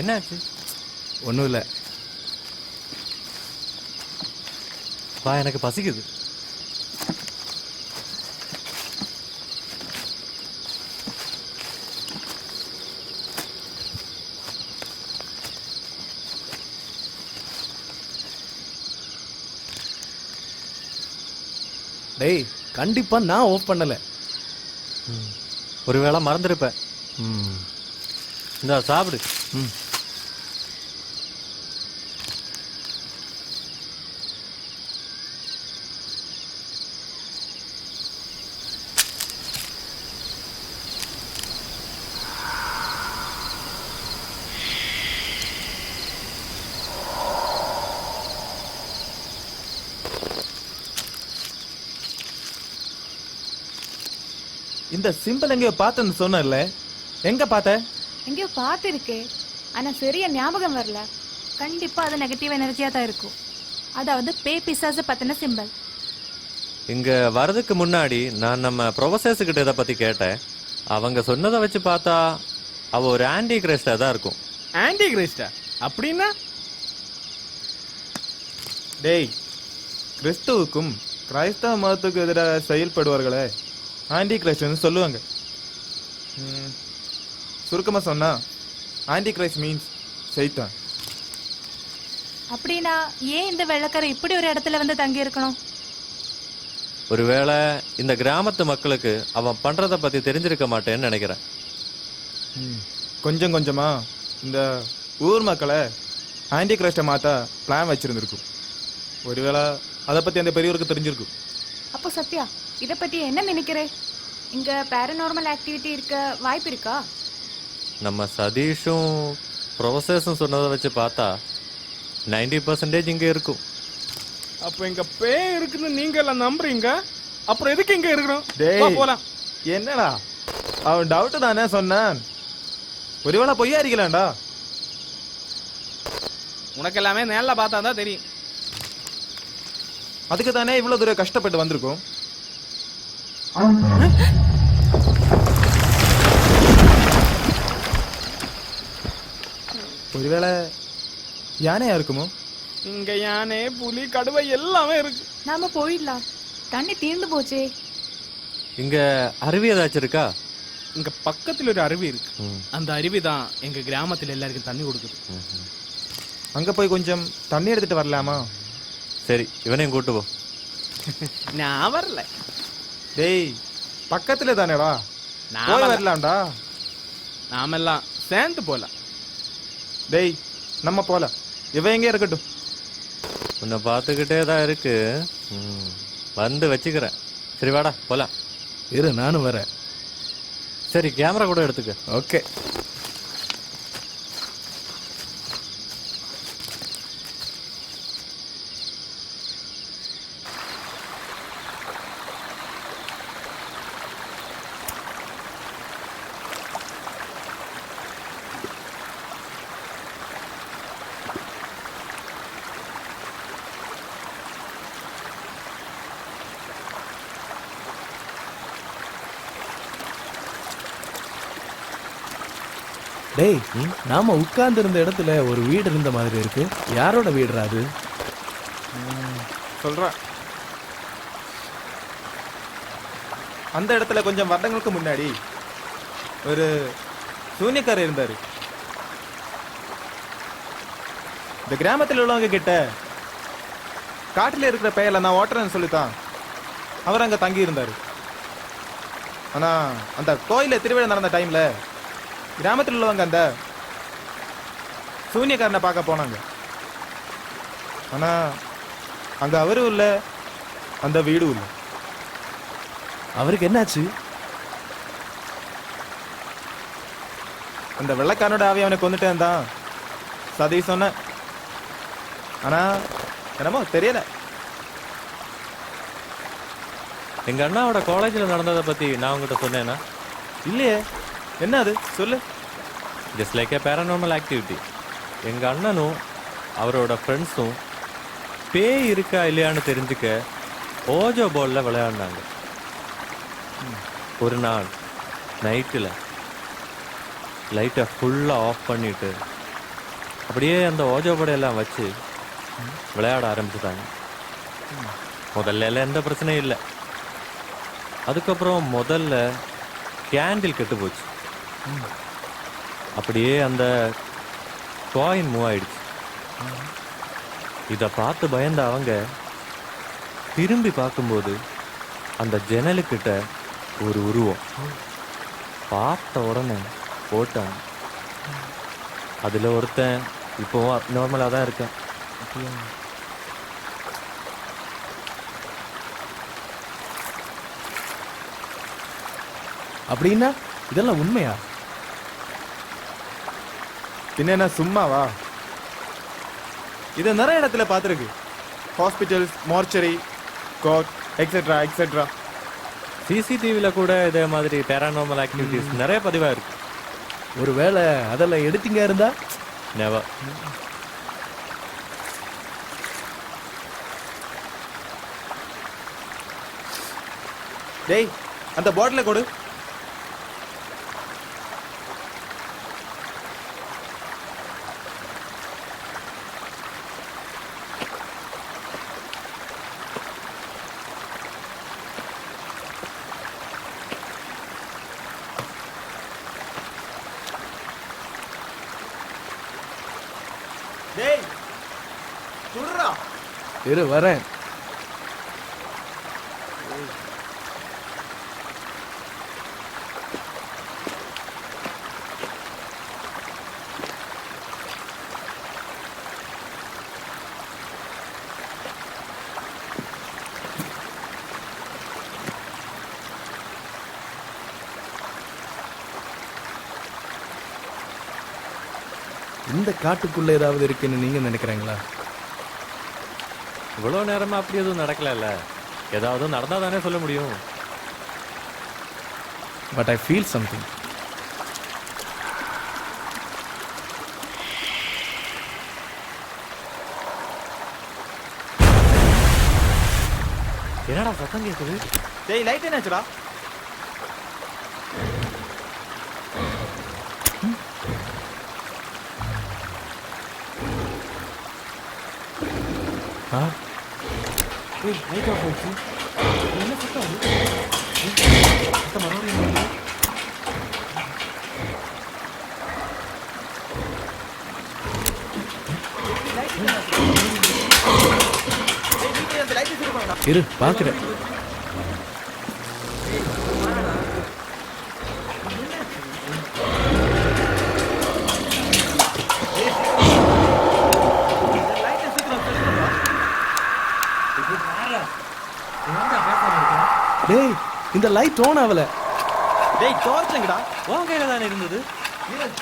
என்னாச்சு? ஒன்றும் இல்லை. வா, எனக்கு பசிக்குது. டேய், கண்டிப்பா நான் ஆஃப் பண்ணல. ஒருவேளை மறந்துருப்பேன். இந்தா சாப்பிடு. இந்த சிம்பிள் எங்கேயோ பார்த்தேன்னு சொன்னல, எங்க பார்த்த? எங்கேயோ பார்த்துருக்கே, ஆனா சரியா ஞாபகம் வரல. கண்டிப்பா அது நெகட்டிவ் எனர்ஜியா தான் இருக்கும். அதாவது பேய் பிசாசு பத்தின சிம்பல். இங்க வரதுக்கு முன்னாடி நான் நம்ம ப்ரொஃபசர்ஸ் கிட்ட இதை பத்தி கேட்டேன். அவங்க சொன்னதை வச்சு பார்த்தா அவ ஒரு ஆன்டி கிரைஸ்டா தான் இருக்கும். ஆன்டி கிரைஸ்டா அப்படின்னா? டேய், கிறிஸ்துவுக்கும் கிரைஸ்தவ மதத்துக்கு எதிராக செயல்படுவார்களே ஆன்டி கிரைஸ்ட்னு சொல்லுவாங்க. சுருக்கமாக சொன்னா ஆன்டி கிரைஸ்ட் மீன்ஸ் சைத்தான். அப்படின்னா ஏன் இந்த வெள்ளக்கார இப்படி ஒரு இடத்துல வந்து தங்கி இருக்கணும்? ஒருவேளை இந்த கிராமத்து மக்களுக்கு அவன் பண்றத பத்தி தெரிஞ்சிருக்க மாட்டேன்னு நினைக்கிறேன். கொஞ்சம் கொஞ்சமா இந்த ஊர் மக்களை ஆன்டி கிரைஸ்டை மாற்ற பிளான் வச்சிருந்துருக்கும். ஒருவேளை அதை பற்றி அந்த பெரியவருக்கு தெரிஞ்சிருக்கும். அப்போ சத்யா, இதை பத்தி என்ன நினைக்கிறே? இங்க பேரநார்மல் ஆக்டிவிட்டி இருக்க வாய்ப்பு இருக்கா? நம்ம சதீஷும் ப்ரொஃபசர்ஸும் சொன்னதை வச்சு பார்த்தா 90% இங்க இருக்கும். அப்ப இங்க பேய் இருக்குன்னு நீங்க எல்லாம் நம்புறீங்க, அப்புறம் எதுக்கு இங்க இருக்கிறோம்? டேய், வா, போலாம். என்னடா அவன் டவுட் தானே சொன்னான். ஒருவேளை பொய்யா இருக்கலாம்டா. உனக்கு எல்லாமே நேரில் பார்த்தா தான் தெரியும். அதுக்கு தானே இவ்வளவு தூரம் கஷ்டப்பட்டு வந்திருக்கோம். ஒருவேளை யானையா இருக்குமோ? இங்க யானை, புலி, கடுவை எல்லாமே இருக்கு. நாம போயிடலாம், தண்ணி தீர்ந்து போச்சே. இங்க அருவி ஏதாச்சும் இருக்கா? இங்க பக்கத்துல ஒரு அருவி இருக்கு. அந்த அருவி தான் எங்க கிராமத்துல எல்லாருக்கும் தண்ணி கொடுக்குது. அங்க போய் கொஞ்சம் தண்ணி எடுத்துட்டு வரலாமா? சரி, இவனையும் கூட்டு போ. நான் வரல. டேய், பக்கத்துல தானேடா, போய் வரலாம்டா. நாமெல்லாம் சேர்ந்து போலாம். டேய், நம்ம போலாம். இவன் எங்கே இருக்கட்டும். உன்னை பார்த்துக்கிட்டே தான் இருக்கு. வந்து வச்சுக்கிறேன். சரி, வாடா போலாம். இரு, நானும் வரேன். சரி, கேமரா கூட எடுத்துக்க. ஓகே. டேய், நாம உட்கார்ந்து இருந்த இடத்துல ஒரு வீடு இருந்த மாதிரி இருக்கு. யாரோட வீடுடா அது? சொல்றேன். அந்த இடத்துல கொஞ்சம் வருடங்களுக்கு முன்னாடி ஒரு சூனியக்காரர் இருந்தாரு. இந்த கிராமத்தில் உள்ளவங்க கிட்ட காட்டில் இருக்கிற பெயர்ல நான் ஓட்டுறேன்னு சொல்லித்தான் அவர் அங்க தங்கி இருந்தாரு. ஆனா அந்த கோயில திருவிழா நடந்த டைம்ல கிராமத்தில் உள்ளவங்க அந்த சூனியக்காரனை பார்க்க போனாங்க. ஆனா அங்க அவரும் இல்ல, அந்த வீடும் இல்லை. அவருக்கு என்னாச்சு? அந்த வெள்ளைக்காரனோட ஆவி அவனை கொண்டுட்டேன் தான் சதி சொன்ன. ஆனா என்னமோ தெரியல. எங்க அண்ணாவோட காலேஜில் நடந்ததை பத்தி நான் உங்ககிட்ட சொன்னேன்னா? இல்லையே, என்ன அது சொல்லு. ஜஸ்ட் லைக் ஏ பேரநார்மல் ஆக்டிவிட்டி. எங்க அண்ணனும் அவரோட ஃப்ரெண்ட்ஸும் பேய் இருக்கா இல்லையான்னு தெரிஞ்சுக்க ஓஜோ பால்ல விளையாடினாங்க. ஒரு நாள் நைட்டில் லைட்டை ஃபுல்லாக ஆஃப் பண்ணிட்டு அப்படியே அந்த ஓஜோ படையெல்லாம் வச்சு விளையாட ஆரம்பிச்சுட்டாங்க. முதல்ல எல்லாம் எந்த பிரச்சனையும் இல்லை. அதுக்கப்புறம் முதல்ல கேண்டில் கெட்டு போச்சு. அப்படியே அந்த காயின் மூவ் ஆயிடுச்சு. இதை பார்த்து பயந்த அவங்க திரும்பி பார்க்கும்போது அந்த ஜன்னலுக்கிட்ட ஒரு உருவம் பார்த்த உடனே போட்டாங்க. அதில் ஒருத்தன் இப்போ நார்மலாக தான் இருக்கேன். அப்படின்னா இதெல்லாம் உண்மையா? பின்ன சும்மாவா? இது நிறைய இடத்துல பார்த்துருக்கு. Hospitals, mortuary, court, etcetera etcetera. சிசிடிவியில் கூட இதே மாதிரி பேரானார்மல் ஆக்டிவிட்டிஸ் நிறைய பதிவாக இருக்கு. ஒருவேளை அதெல்லாம் எடுத்தீங்க இருந்தா? நெவர். டேய், அந்த பாட்டிலை கொடு. டேய், குடுறா. இரு வரேன். இந்த காட்டுக்குள்ள ஏதாவது இருக்குன்னு நீங்க நினைக்கிறீங்களா? இவ்வளோ நேரமா அப்படி எதுவும் நடக்கல. ஏதாவது நடந்தா தானே சொல்ல முடியும். But I feel something. என்னடா சத்தம் கேட்குது? டேய், லைட் என்னாச்சுடா? லைட் ஆஃப் ஆயிடுச்சு. என்ன சத்தம் அது? சத்தம் மறுபடியும் இரு பாக்குறேன். டேய், இந்த லைட் ஆன் ஆகல. டேய், டார்ச் எங்கடா? உன் கையில தானே இருந்தது.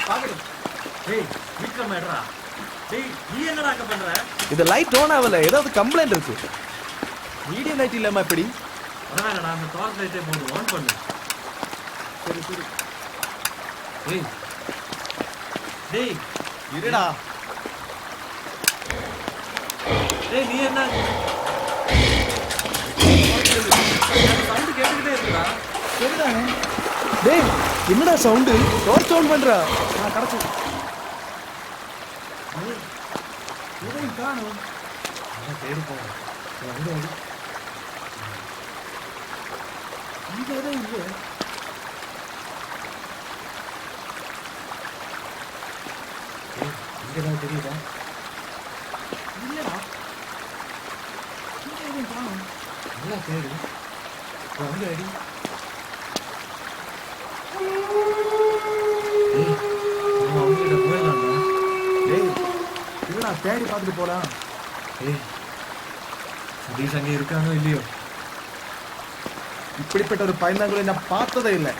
பாக்குறேன். டேய், விக்ரம் ஏட்ரா. டேய், நீ என்னடா அங்க பண்ற? இந்த லைட் ஆன் ஆகல. ஏதாவது கம்ப்ளைண்ட் இருக்கு. மீடியா லைட் இல்லாம எப்படி? பரவாயில்லடா, அந்த டார்ச் லைட்டை போடு, ஆன் பண்ணு. சரி சரி. டேய் டேய் இருடா. டேய், நீ என்ன சவுண்ட் கேட்டுக்கிட்டே இருக்குடா. சரிதானே? டேய், என்னடா சவுண்ட்? டார்ச் ஆன் பண்றா. நான் கடச்சு. எதையும் காணும். தேடி போவோம். இங்க எதுவும் இல்லை. இங்கதான் தெரியுதா? இல்லடா. இங்க எதுவும் காணும். நல்லா தேடு. அங்க அடி. அவங்ககிட்ட போயிடலாம்டா. டேய், இல்லடா, தேடி பார்த்துட்டு போலாம். ஏய், சதீஷ் அங்கே இருக்கானோ இல்லையோ? இப்படிப்பட்ட ஒரு பயந்தாங்குள்ள நான் பார்த்ததே இல்லை.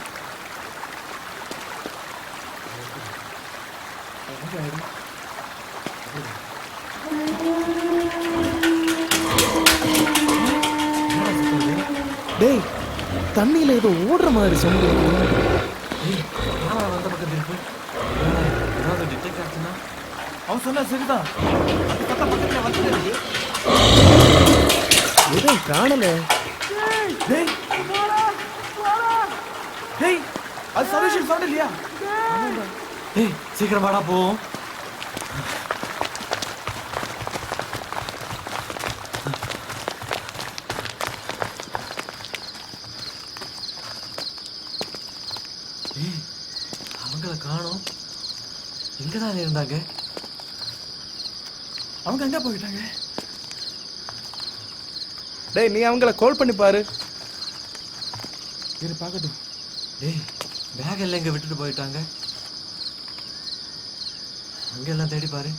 டேய், தண்ணியில ஏதோ ஓடுற மாதிரி சவுண்ட். வந்த பக்கத்து இருக்கு. ஏதாவது டிடெக்ட் ஆச்சுன்னா? அவன் சொன்னா சரிதான். அது பக்கத்துல வந்து எதுவும் காணல. டேய், டேய், அது சதீஷ் சவுண்ட் இல்லையா? ஏய், சீக்கிரம் வாடா போவோம். தான் இருந்தாங்க. அவங்க எங்க போயிட்டாங்க? டேய் நீ அவங்கள கால் பண்ணி பாரு. இரு பார்க்கட்டும். டேய் பேக் எல்லாம் எங்க விட்டுட்டு போயிட்டாங்க? அங்க எல்லாம் தேடி பாரு.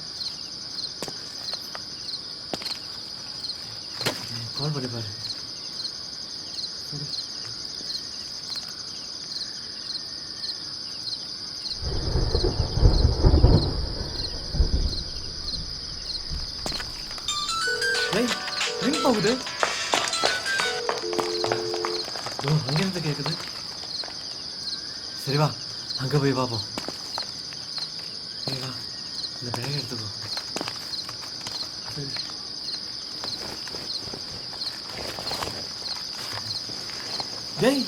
கால் பண்ணி பாரு. டேய் ரிங் போகுது. ஓ அங்கிருந்து கேக்குது. சரி வா அங்க போய் பார்ப்போம். சரி வா இந்த பேக் எடுத்துக்கோ. டேய்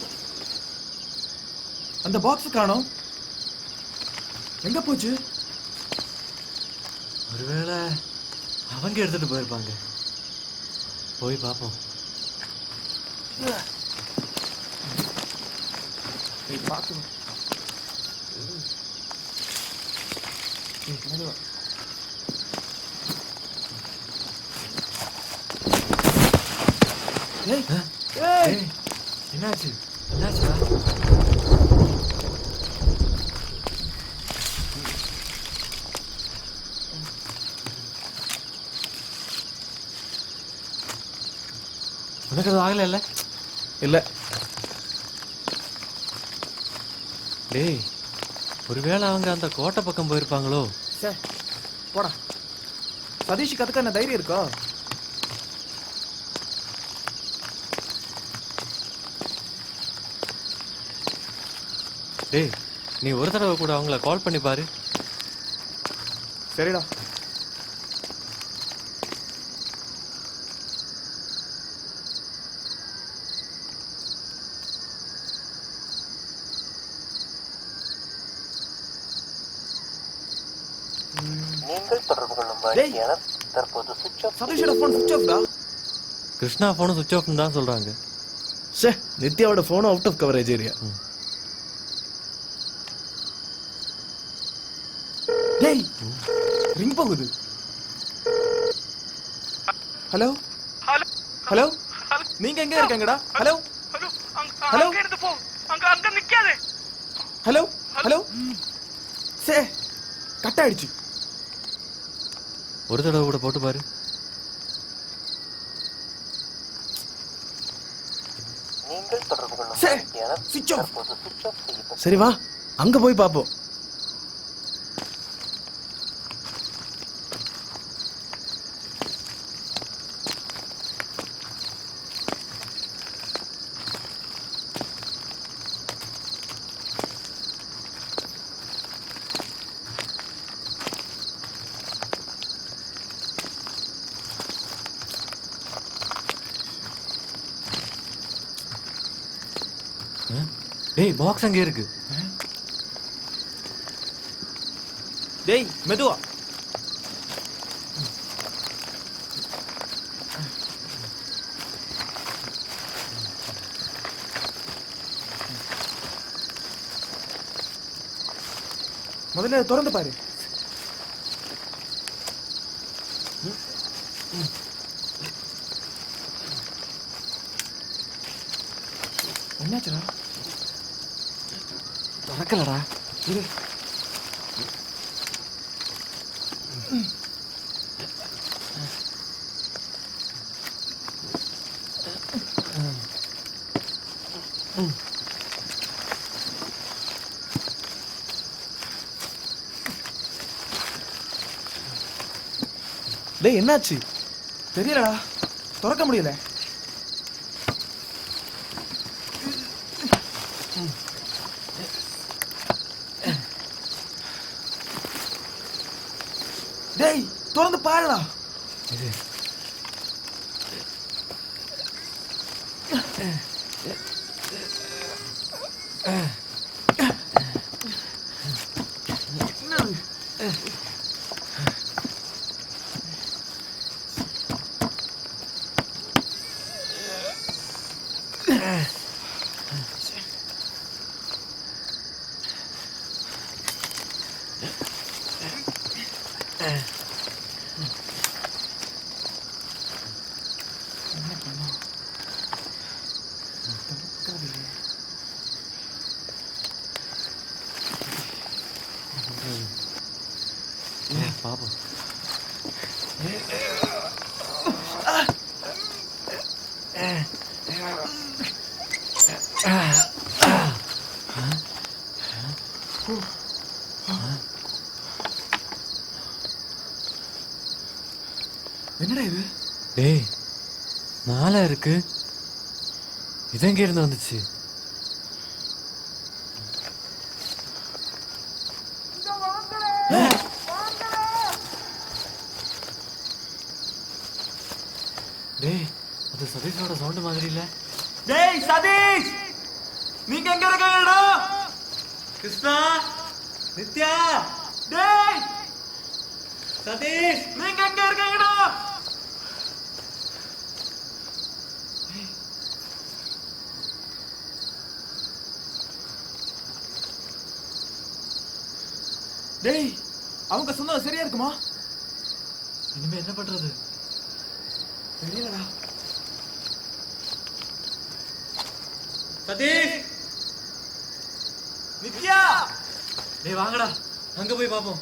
அந்த பாக்ஸ் காணோம். எங்க போச்சு? ஒருவேளை அவங்க எடுத்துட்டு போயிருப்பாங்க. போய் பார்ப்போம். டேய் பார்க்கணும். டேய் ஏய் என்னாச்சு என்னாச்சுடா? உனக்கு அது ஆகல இல்ல? இல்ல. டேய் ஒருவேளை அவங்க அந்த கோட்டை பக்கம் போயிருப்பாங்களோ? சே போடா. சதீஷுக்கு அதுக்கு என்ன தைரியம் இருக்கோ? டேய் நீ ஒரு தடவை கூட அவங்கள கால் பண்ணி பாரு. சரிடா. சதீஷோட போன் சுவிட்ச் ஆஃப்டா. கிருஷ்ணா போனும் சுவிட்ச் ஆஃப் தான் சொல்றாங்க. சே நித்யாவோட phone out of coverage area. டேய் ரிங் போகுது. ஹலோ ஹலோ நீங்க எங்க இருக்கீங்கடா? ஹலோ ஹலோ எடுத்து போ. அங்க நிக்காதே. ஹலோ ஹலோ சே கட் ஆயிடுச்சு. ஒரு தடவை கூட போட்டு பாரு. சே சுவிட்ச் ஆஃப். சரி வா அங்க போய் பாப்போம். டேய் பாக்ஸ் அங்கே இருக்கு. டேய் மெதுவா. முதல்ல திறந்து பாரு. என்னாச்சுடா? திறக்கலடா. இரு. டேய் என்னாச்சு? தெரியலடா, திறக்க முடியல. டேய் திறந்து பாருடா. டேய் மாலை இருக்கு, இதெங்க இருந்து வந்துச்சு? டேய் அது சதீஷோட சவுண்ட் மாதிரி இல்ல? டேய் சதீஷ், நீங்க எங்க இருக்கீங்கடா? கிருஷ்ணா, நித்யா, டேய் சதீஷ், நீங்க எங்க இருக்கீங்கடா? டேய் அவங்க சொன்னது சரியா இருக்குமா? இனிமே என்ன பண்றது தெரியலடா. சதீஷ், நித்யா, டேய் வாங்கடா அங்க போய் பாப்போம்.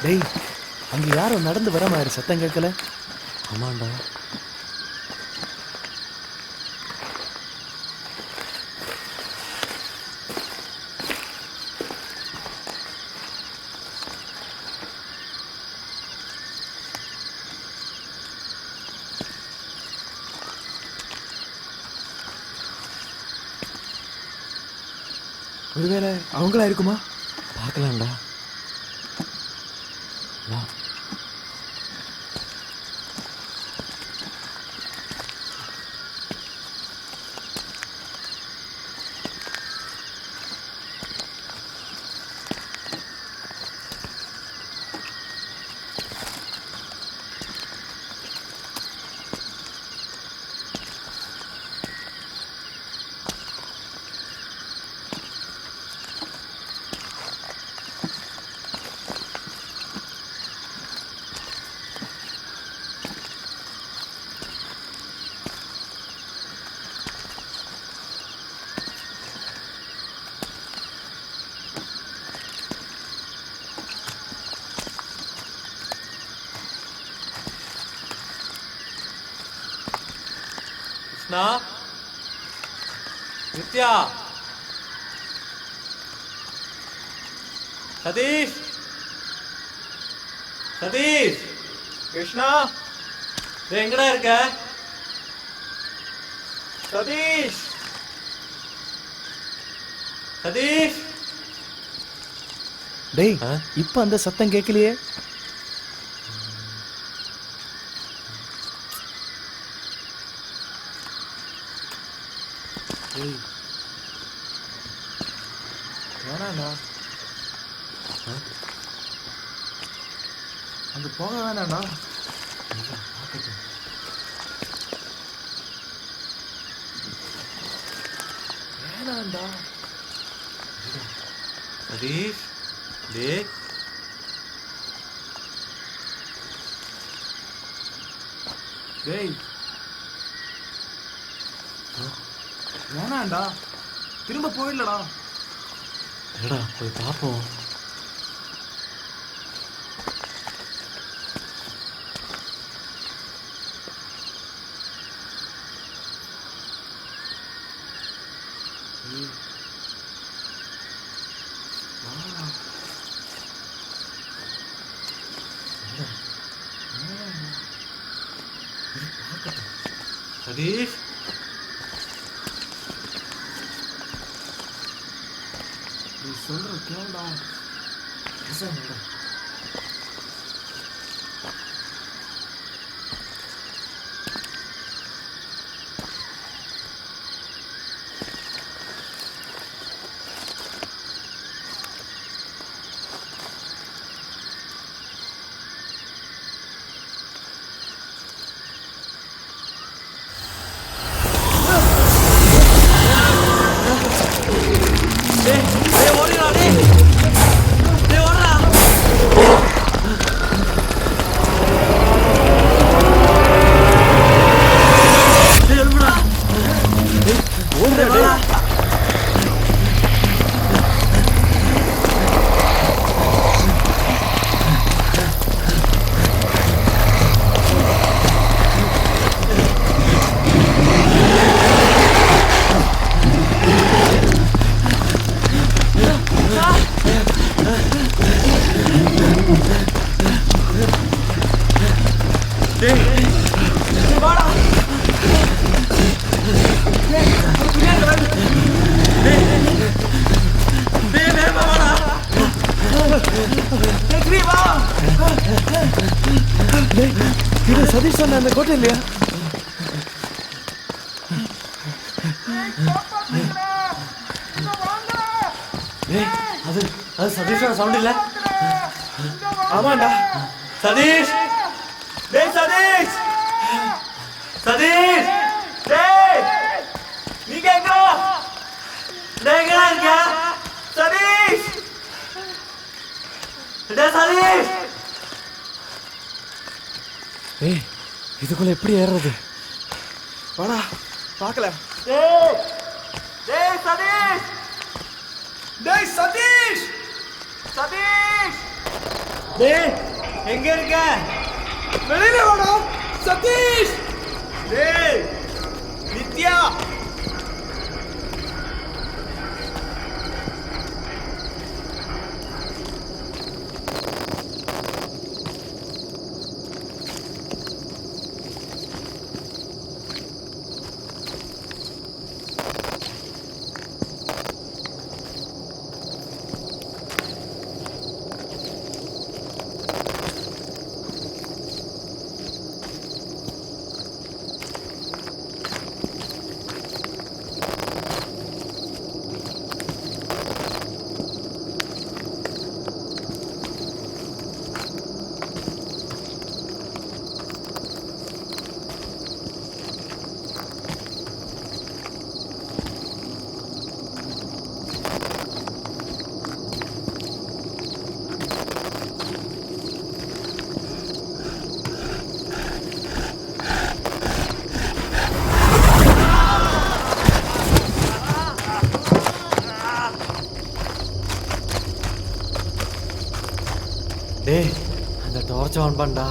டேய் அங்க யாரும் நடந்து வர மாதிரி சத்தம் கேட்கல? ஆமாண்டா. ஒருவேளை அவங்களா இருக்குமா? பார்க்கலாம்டா. வா. கிருஷ்ணா, நித்யா, சதீஷ், சதீஷ், கிருஷ்ணா, டேய் எங்கடா இருக்க? சதீஷ், சதீஷ். டேய் இப்ப அந்த சத்தம் கேட்கலையே. வேணாண்டா, அங்க போக வேணாண்டா. வேணாண்டா. சதீஷ், டேய் டேய் வேணாண்டா, திரும்ப போயிடலடா. என்னடா போய் பார்ப்போம். சதீஷ், நீ சொல்ற கேளுடா. பேசாதடா. இது சதீஷ் சொன்ன அந்த கோட்டை இல்லையா? அது சதீஷோட சவுண்ட் இல்ல? ஆமாண்டா. சதீஷ், டேய் சதீஷ், சதீஷ், டேய் நீ எங்க? டேய் எங்க இருக்க? சதீஷ், டேய் சதீஷ். ஏய், இதுக்குள்ள எப்படி ஏறுறது? வாடா பார்க்கல. டேய், டேய் சதீஷ், டேய் சதீஷ், சதீஷ், டேய் எங்க இருக்க? வெளியில வாடா சதீஷ். டேய் நித்யா. டேய் அந்த டார்ச் ஆன் பண்ணடா.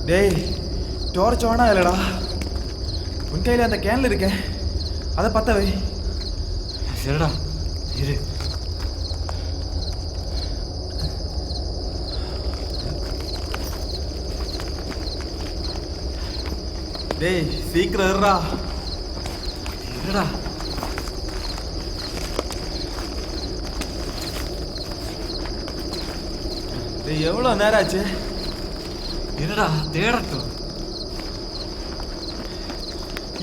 டேய் டார்ச் ஆனா இல்லடா. உன் கையில அந்த கேன்ல இருக்கேன், அதை பத்த வை. சரிடா இரு. டேய் சீக்கிரம் இருடா. இருடா. டேய் எவ்வளோ நேரம் ஆச்சு? இருடா தேடட்டும்.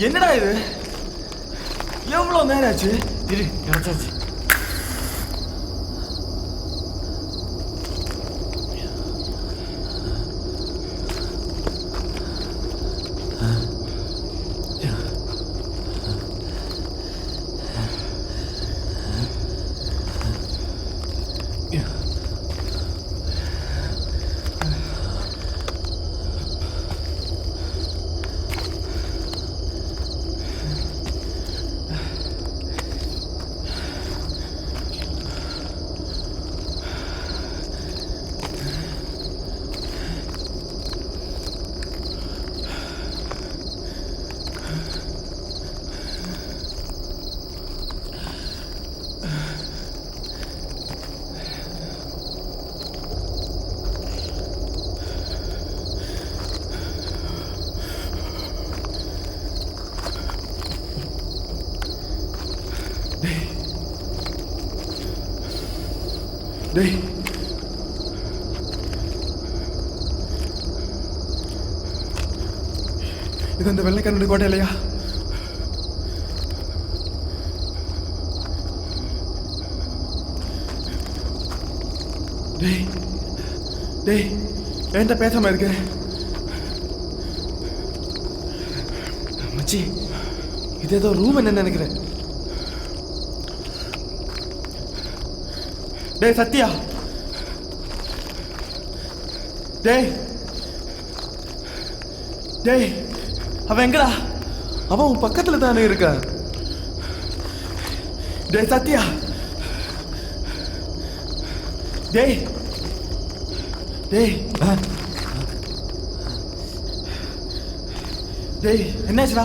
என்னடா இது? எவ்வளோ நேரம் ஆச்சு? இரு கிடைச்சாச்சு. டேய் இது அந்த வெள்ளைக்காரனுடைய கோட்டை இல்லையா? டேய் டேய் என்கிட்ட பேசாம இருக்கு. மச்சி இது ஏதோ ரூம் என்ன நினைக்கிறேன். டேய் சத்யா, டேய் டேய் அவன் எங்கடா? அவன் உன் பக்கத்துல தானே இருக்கான். டேய் சத்யா, டேய் டேய் டேய் என்னாச்சுடா?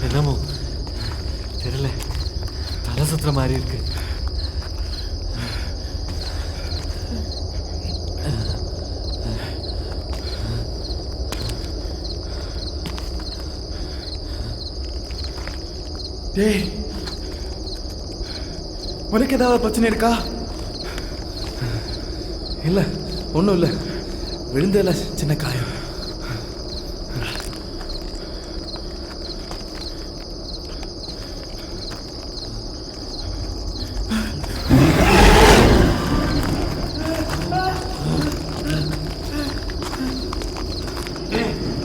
என்னமோ தெரியல, தலை சுத்துற மாதிரி இருக்கு. டேய் உனக்கு ஏதாவது பிரச்சனை இருக்கா? இல்லை ஒன்றும் இல்லை, விழுந்ததில்ல சின்ன காயம்.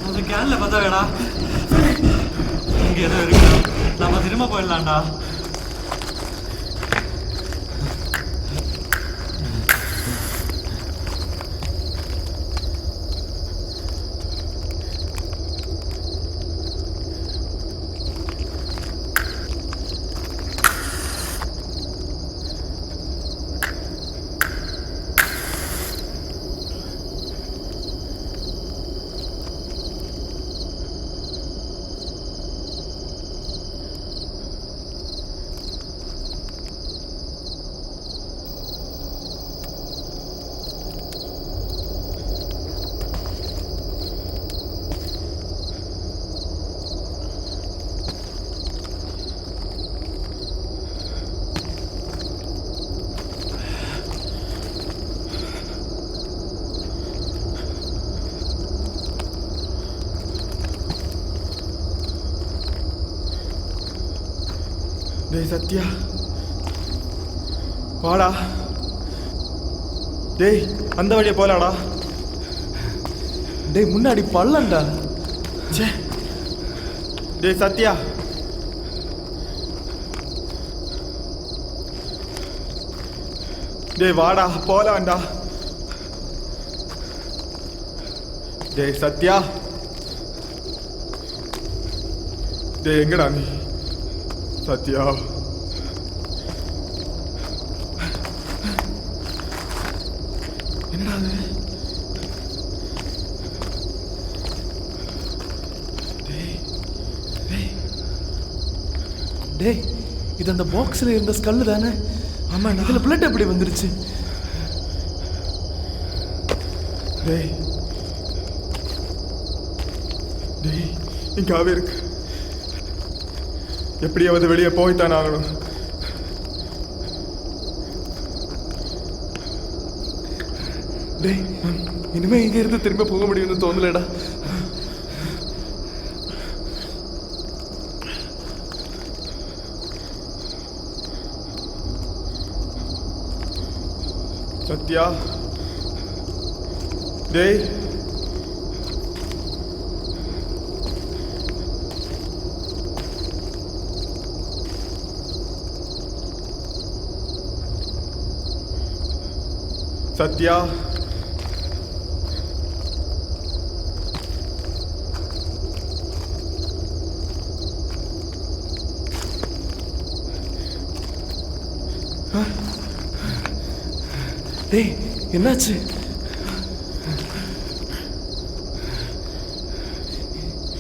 அது கேன்ல பார்த்தாடா, இங்க ஏதோ இருக்கு, நம்ம திரும்ப போயிடலாம்டா. டேய் சத்யா வாடா. டேய் அந்த வழியை போலாடா. டேய் முன்னாடி பள்ளம்டா. ச்சே. டேய் சத்யா டேய் வாடா போலாம்டா. டேய் சத்யா டேய் எங்கடா நீ? சத்யா என்னடா அது? டேய் இது அந்த பாக்ஸில் இருந்த ஸ்கல்லு தானே? ஆமாம், இதில் பிளட் எப்படி வந்துருச்சு? டேய் டேய் இங்காவே இருக்கு. எப்படியாவது வெளியே போய்த்தான் ஆகணும். டேய் இனிமே இங்க இருந்து திரும்ப போக முடியும்னு தோணலடா. சத்யா டேய் சத்யா டேய் என்னாச்சு?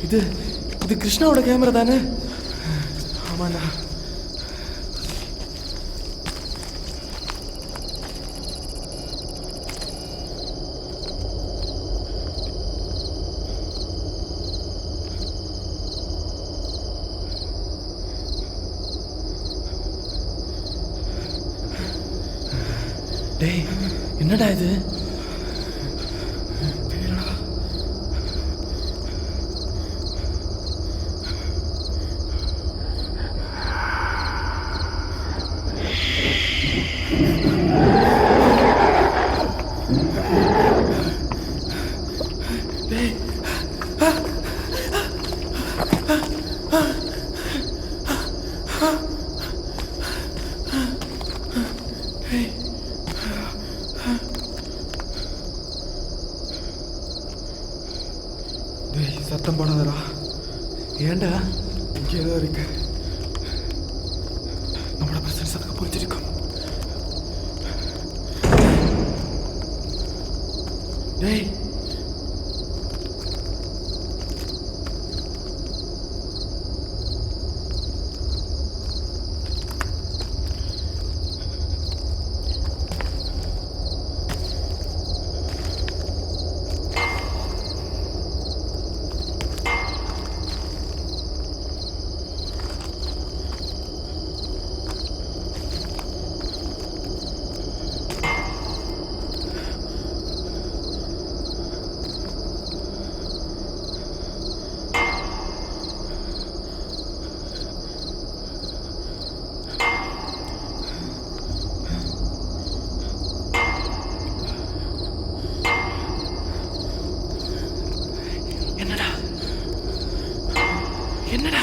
இது இது கிருஷ்ணாவோட கேமரா தானே? ஆமாண்ணா. டேய் என்னடா இது? டேய் சத்தம் போடாதடா. ஏண்டா? இங்கே ஏதோ இருக்கு. நம்மளோட பிரசன்ஸ் அதுக்கு புரிஞ்சிருக்கும். டேய் என்னடா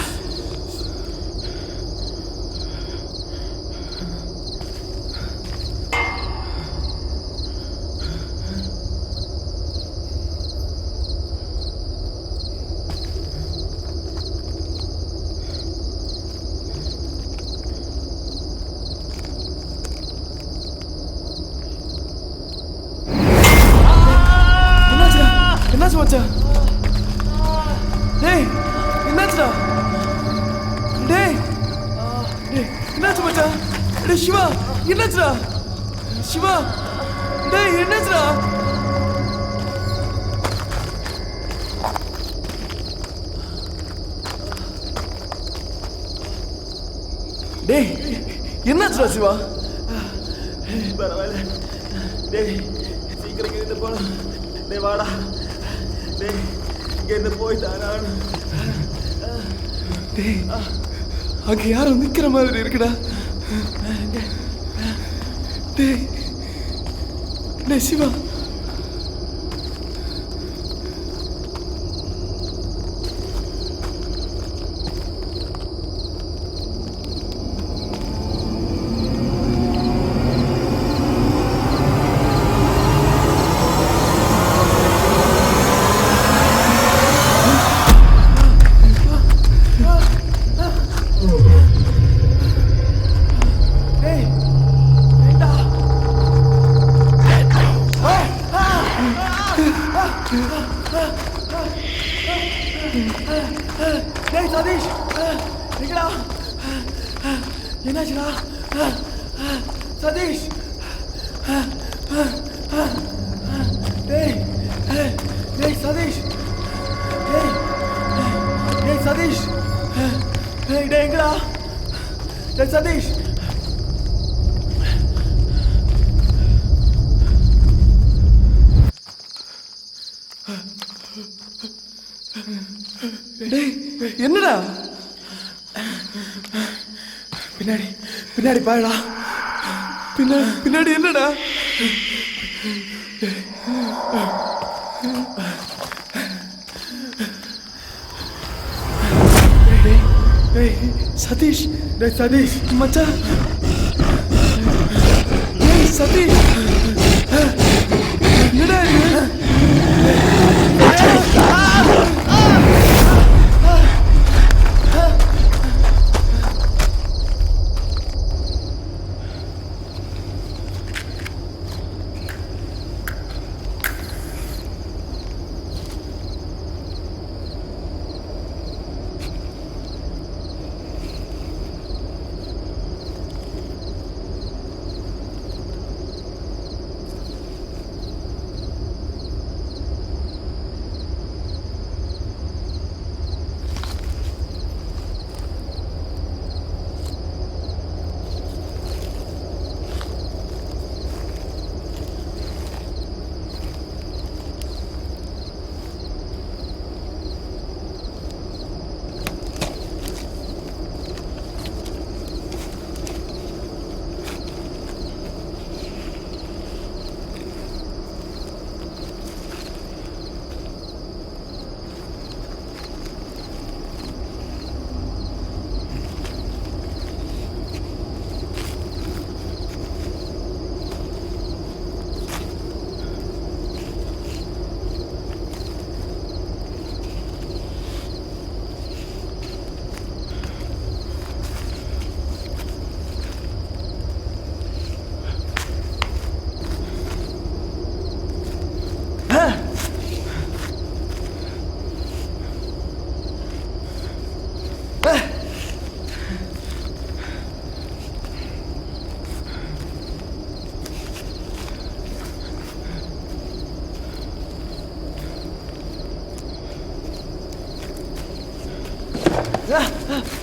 என்னாச்சு மச்சான்? டேய் என்னாச்சுடா? டேய் டேய் என்னாச்சு மச்சான்? டேய் சிவா என்னாச்சுடா? சிவா டேய் என்னாச்சுடா? டேய் என்னாச்சுடா சிவா? பரவாயில்ல. டேய் சீக்கிரம் இங்க இருந்து போலாம். டேய் வாடா. டேய் இங்க இருந்து போய்தான் நான். டேய் அங்க யாரும் நிக்கிற மாதிரி இருக்குடா. டேய் டேய் சிவா டேய் சதீஷ் எங்கடா? என்னாச்சுடா? சதீஷ் டேய் டேய் சதீஷ் டேய் டேய் சதீஷ் டேய் டேய் எங்கடா? டேய் சதீஷ் டேய் என்னடா? பின்னாடி பின்னாடி பாருடா. பின்னாடி என்னடா? டேய் சதீஷ் டேய் சதீஷ் மச்சான். டேய் சதீஷ் என்னடா இது?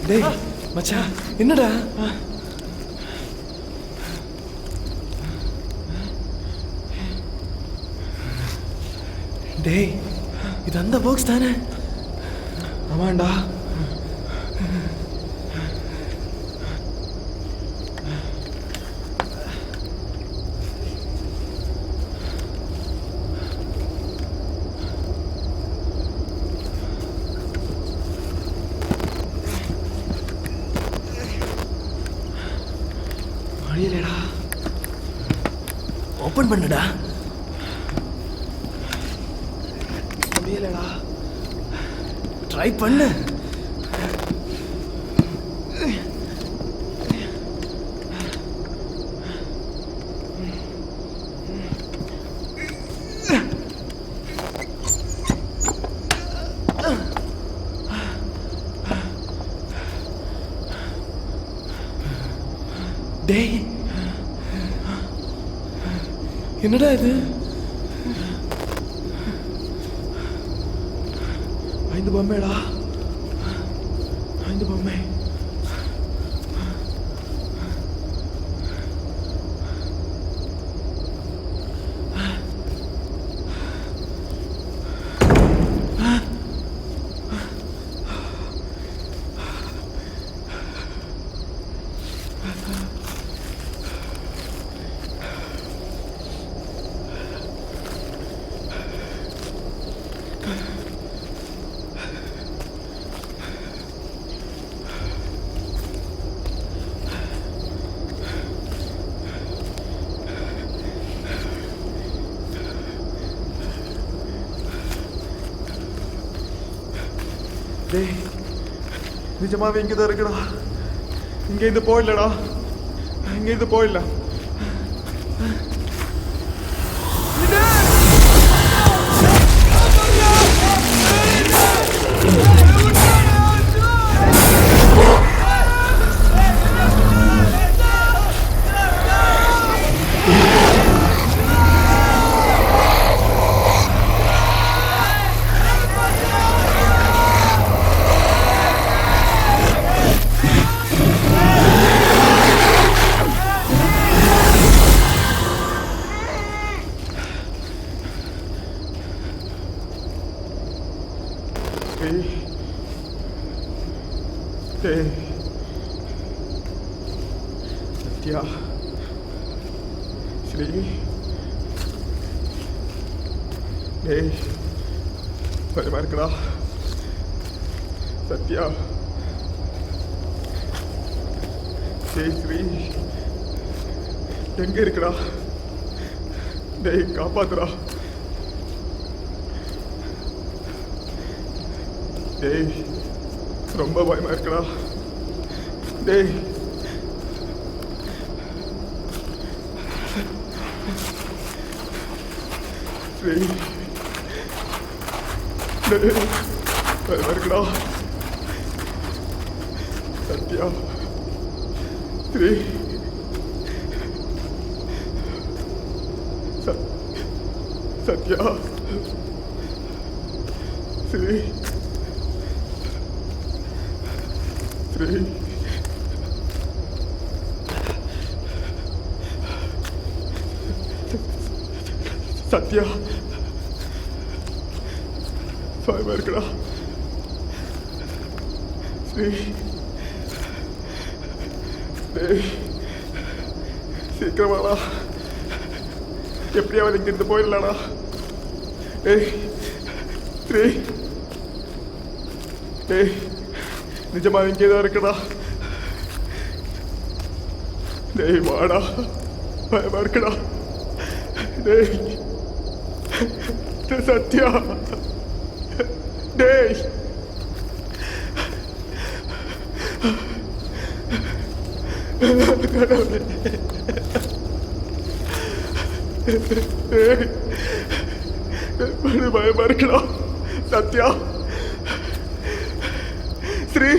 டேய் மச்சான் என்னடா? டேய் இது அந்த பாக்ஸ் தானே? ஆமாண்டா. முடியலடா. ஓபன் பண்ணுடா. முடியலடா. ட்ரை பண்ணு. டேய், என்னடா இது? 5 பொம்மைடா, 5 பொம்மை. டேய், நிஜமாவே இங்கே தான் இருக்குடா. இங்கேருந்து போயிடலடா, இங்கேருந்து போயிடலாம். டேய், சத்யா, ஸ்ரீ, டேய், பயமா இருக்குடா. சத்யா, டேய் ஸ்ரீ, எங்க இருக்குடா? டேய், காப்பாத்துடா. டேய், ரொம்ப பயமா இருக்குடா. டேய், ஸ்ரீ, டேய், பயமா இருக்குடா. சத்யா, ஸ்ரீ, சத்யா, ஸ்ரீ, ஸ்ரீ, சத்யா, பயமா இருக்குடா. ஸ்ரீ, டேய், சீக்கிரமாடா, எப்படியாவது இங்கிருந்து போயிடலாடா. டேய், ஸ்ரீ, டேய், நிஜமா இங்கே தான் இருக்குடா. டேய், வாடா, பயமா இருக்குடா. டேய், சத்யா, டேய், கடவுளே, டேய், பயமா இருக்குடா. சத்யா, ஸ்ரீ,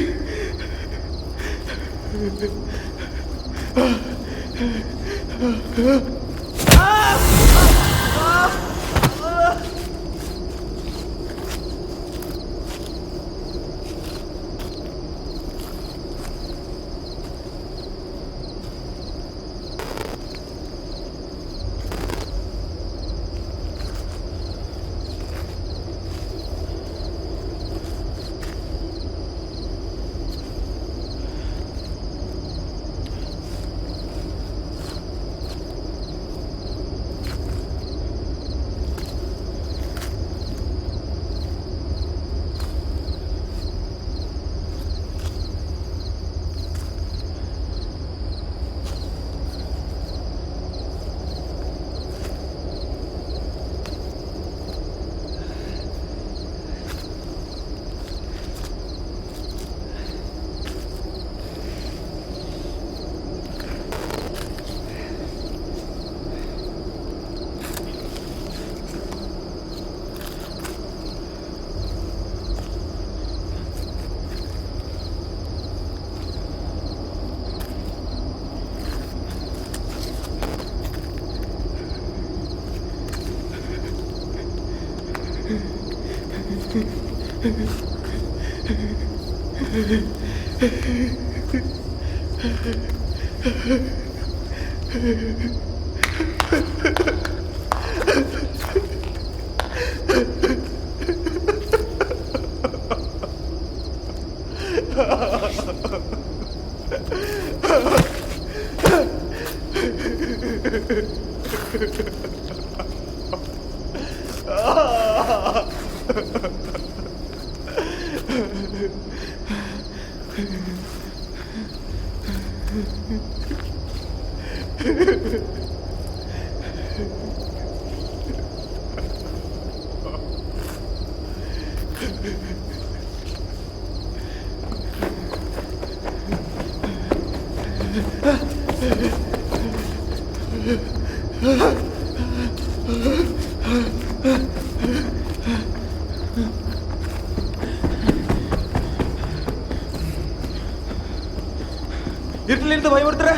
இருட்டிலிருந்து பயமுறுத்துற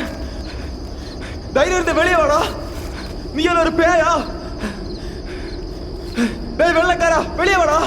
தைரியம் இருந்து வெளியே வாடா. நீ என்ன ஒரு பேயா? டேய் வெள்ளக்காரா, வெளியே வாடா.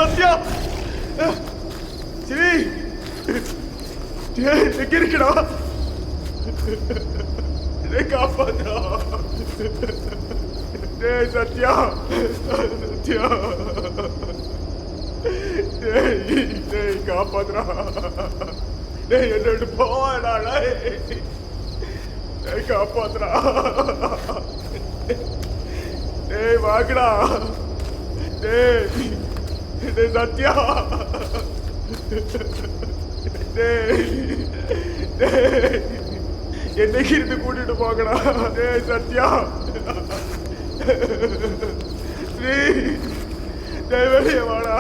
சத்யா, சிவி, எங்க இருக்கடா? காப்பாத்தா. சத்யா, சத்யா, காப்பாத்துறா. என்னோட போவாடா, காப்பாத்துறா. வாங்கடா. சத்யா, என்னைக்கு இருந்து கூட்டிட்டு போகடா. சத்யா, ஸ்ரீ, வெளியே வாடா.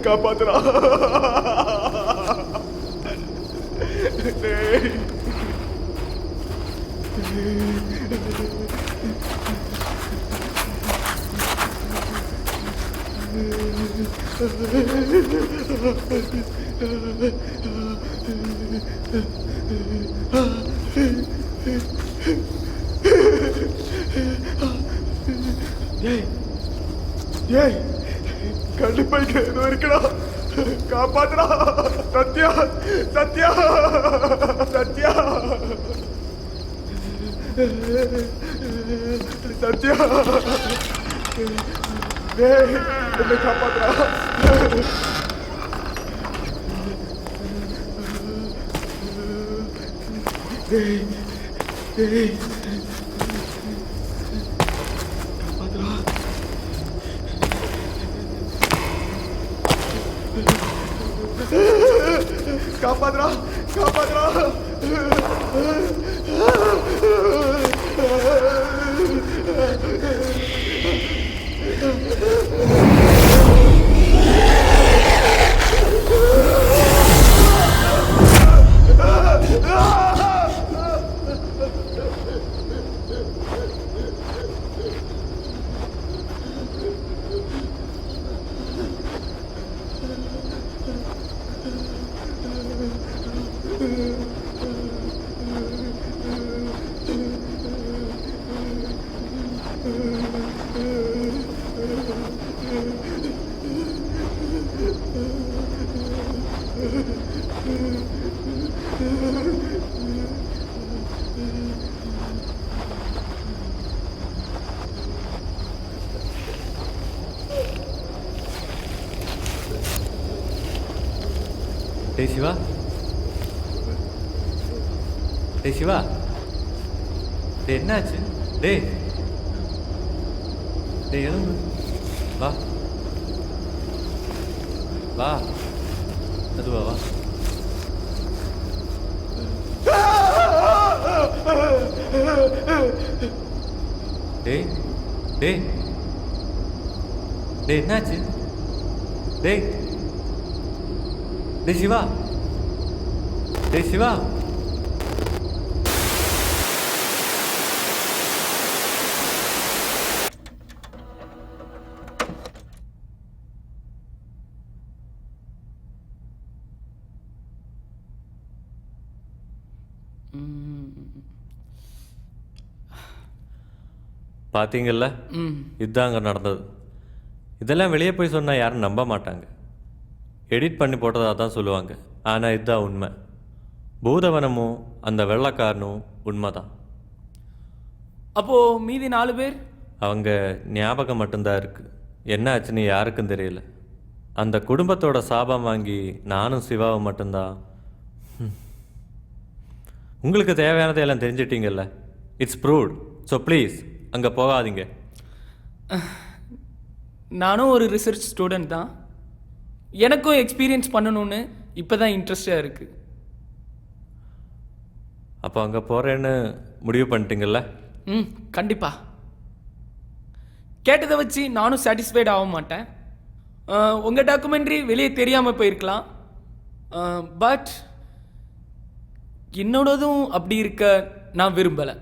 காப்பாத்துறா. கண்டிப்பா இங்க ஏதோ இருக்கடா. காப்பாத்துடா. சத்யா, சத்யா, சத்யா, சத்யா, என்ன காப்பாத்துடா. காப்பாத்துடா, காப்பாத்துடா. காப்பாத்துடா. டேய் சிவா, டேய் சிவா, டேய் என்னாச்சு? டேய் டேய் எழுந்து வா வா, அதுவா வா. டேய் டேய் டேய் என்னாச்சு? டேய் டேய் சிவா, டேய் சிவா. பார்த்தீங்கல்ல, இதுதான் அங்கே நடந்தது. இதெல்லாம் வெளியே போய் சொன்னால் யாரும் நம்ப மாட்டாங்க. எடிட் பண்ணி போட்டதாக தான் சொல்லுவாங்க. ஆனால் இதுதான் உண்மை. பூதவனமும் அந்த வெள்ளைக்காரனும் உண்மை தான். அப்போ மீதி 4 பேர்? அவங்க ஞாபகம் மட்டும்தான் இருக்குது. என்ன ஆச்சுன்னு யாருக்கும் தெரியல. அந்த குடும்பத்தோட சாபம் வாங்கி நானும் சிவாவும் மட்டும்தான். உங்களுக்கு தேவையானதை எல்லாம் தெரிஞ்சிட்டீங்கல்ல. It's proved. ஸோ ப்ளீஸ் அங்கே போகாதீங்க. நானும் ஒரு ரிசர்ச் ஸ்டூடெண்ட் தான். எனக்கும் எக்ஸ்பீரியன்ஸ் பண்ணணும்னு இப்போ தான் இன்ட்ரெஸ்டாக இருக்குது. அப்போ அங்கே போகிறேன்னு முடிவு பண்ணிட்டீங்கல்ல? கண்டிப்பாக. கேட்டதை வச்சு நானும் சாட்டிஸ்ஃபைட் ஆக மாட்டேன். உங்கள் டாக்குமெண்ட்ரி வெளியே தெரியாமல் போயிருக்கலாம். பட் என்னோடதும் அப்படி இருக்க நான் விரும்பலை.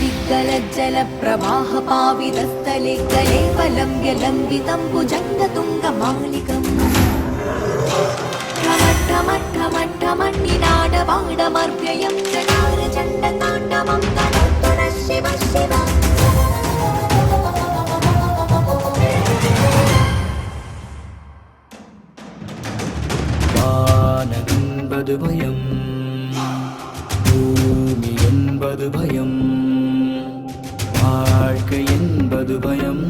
विगलज्जलप्रवाहपावितस्थले कलेवलं व्यलम्बितं भुजङ्गतुङ्गमालिकम् ठमठमठमठमण्डिनाडवाडमर्व्ययं चकारचण्डताण्डवं तनोतु नः शिव शिव வானமென்பது பயம், பூமி என்பது பயம், வாழ்க்கை என்பது பயம்.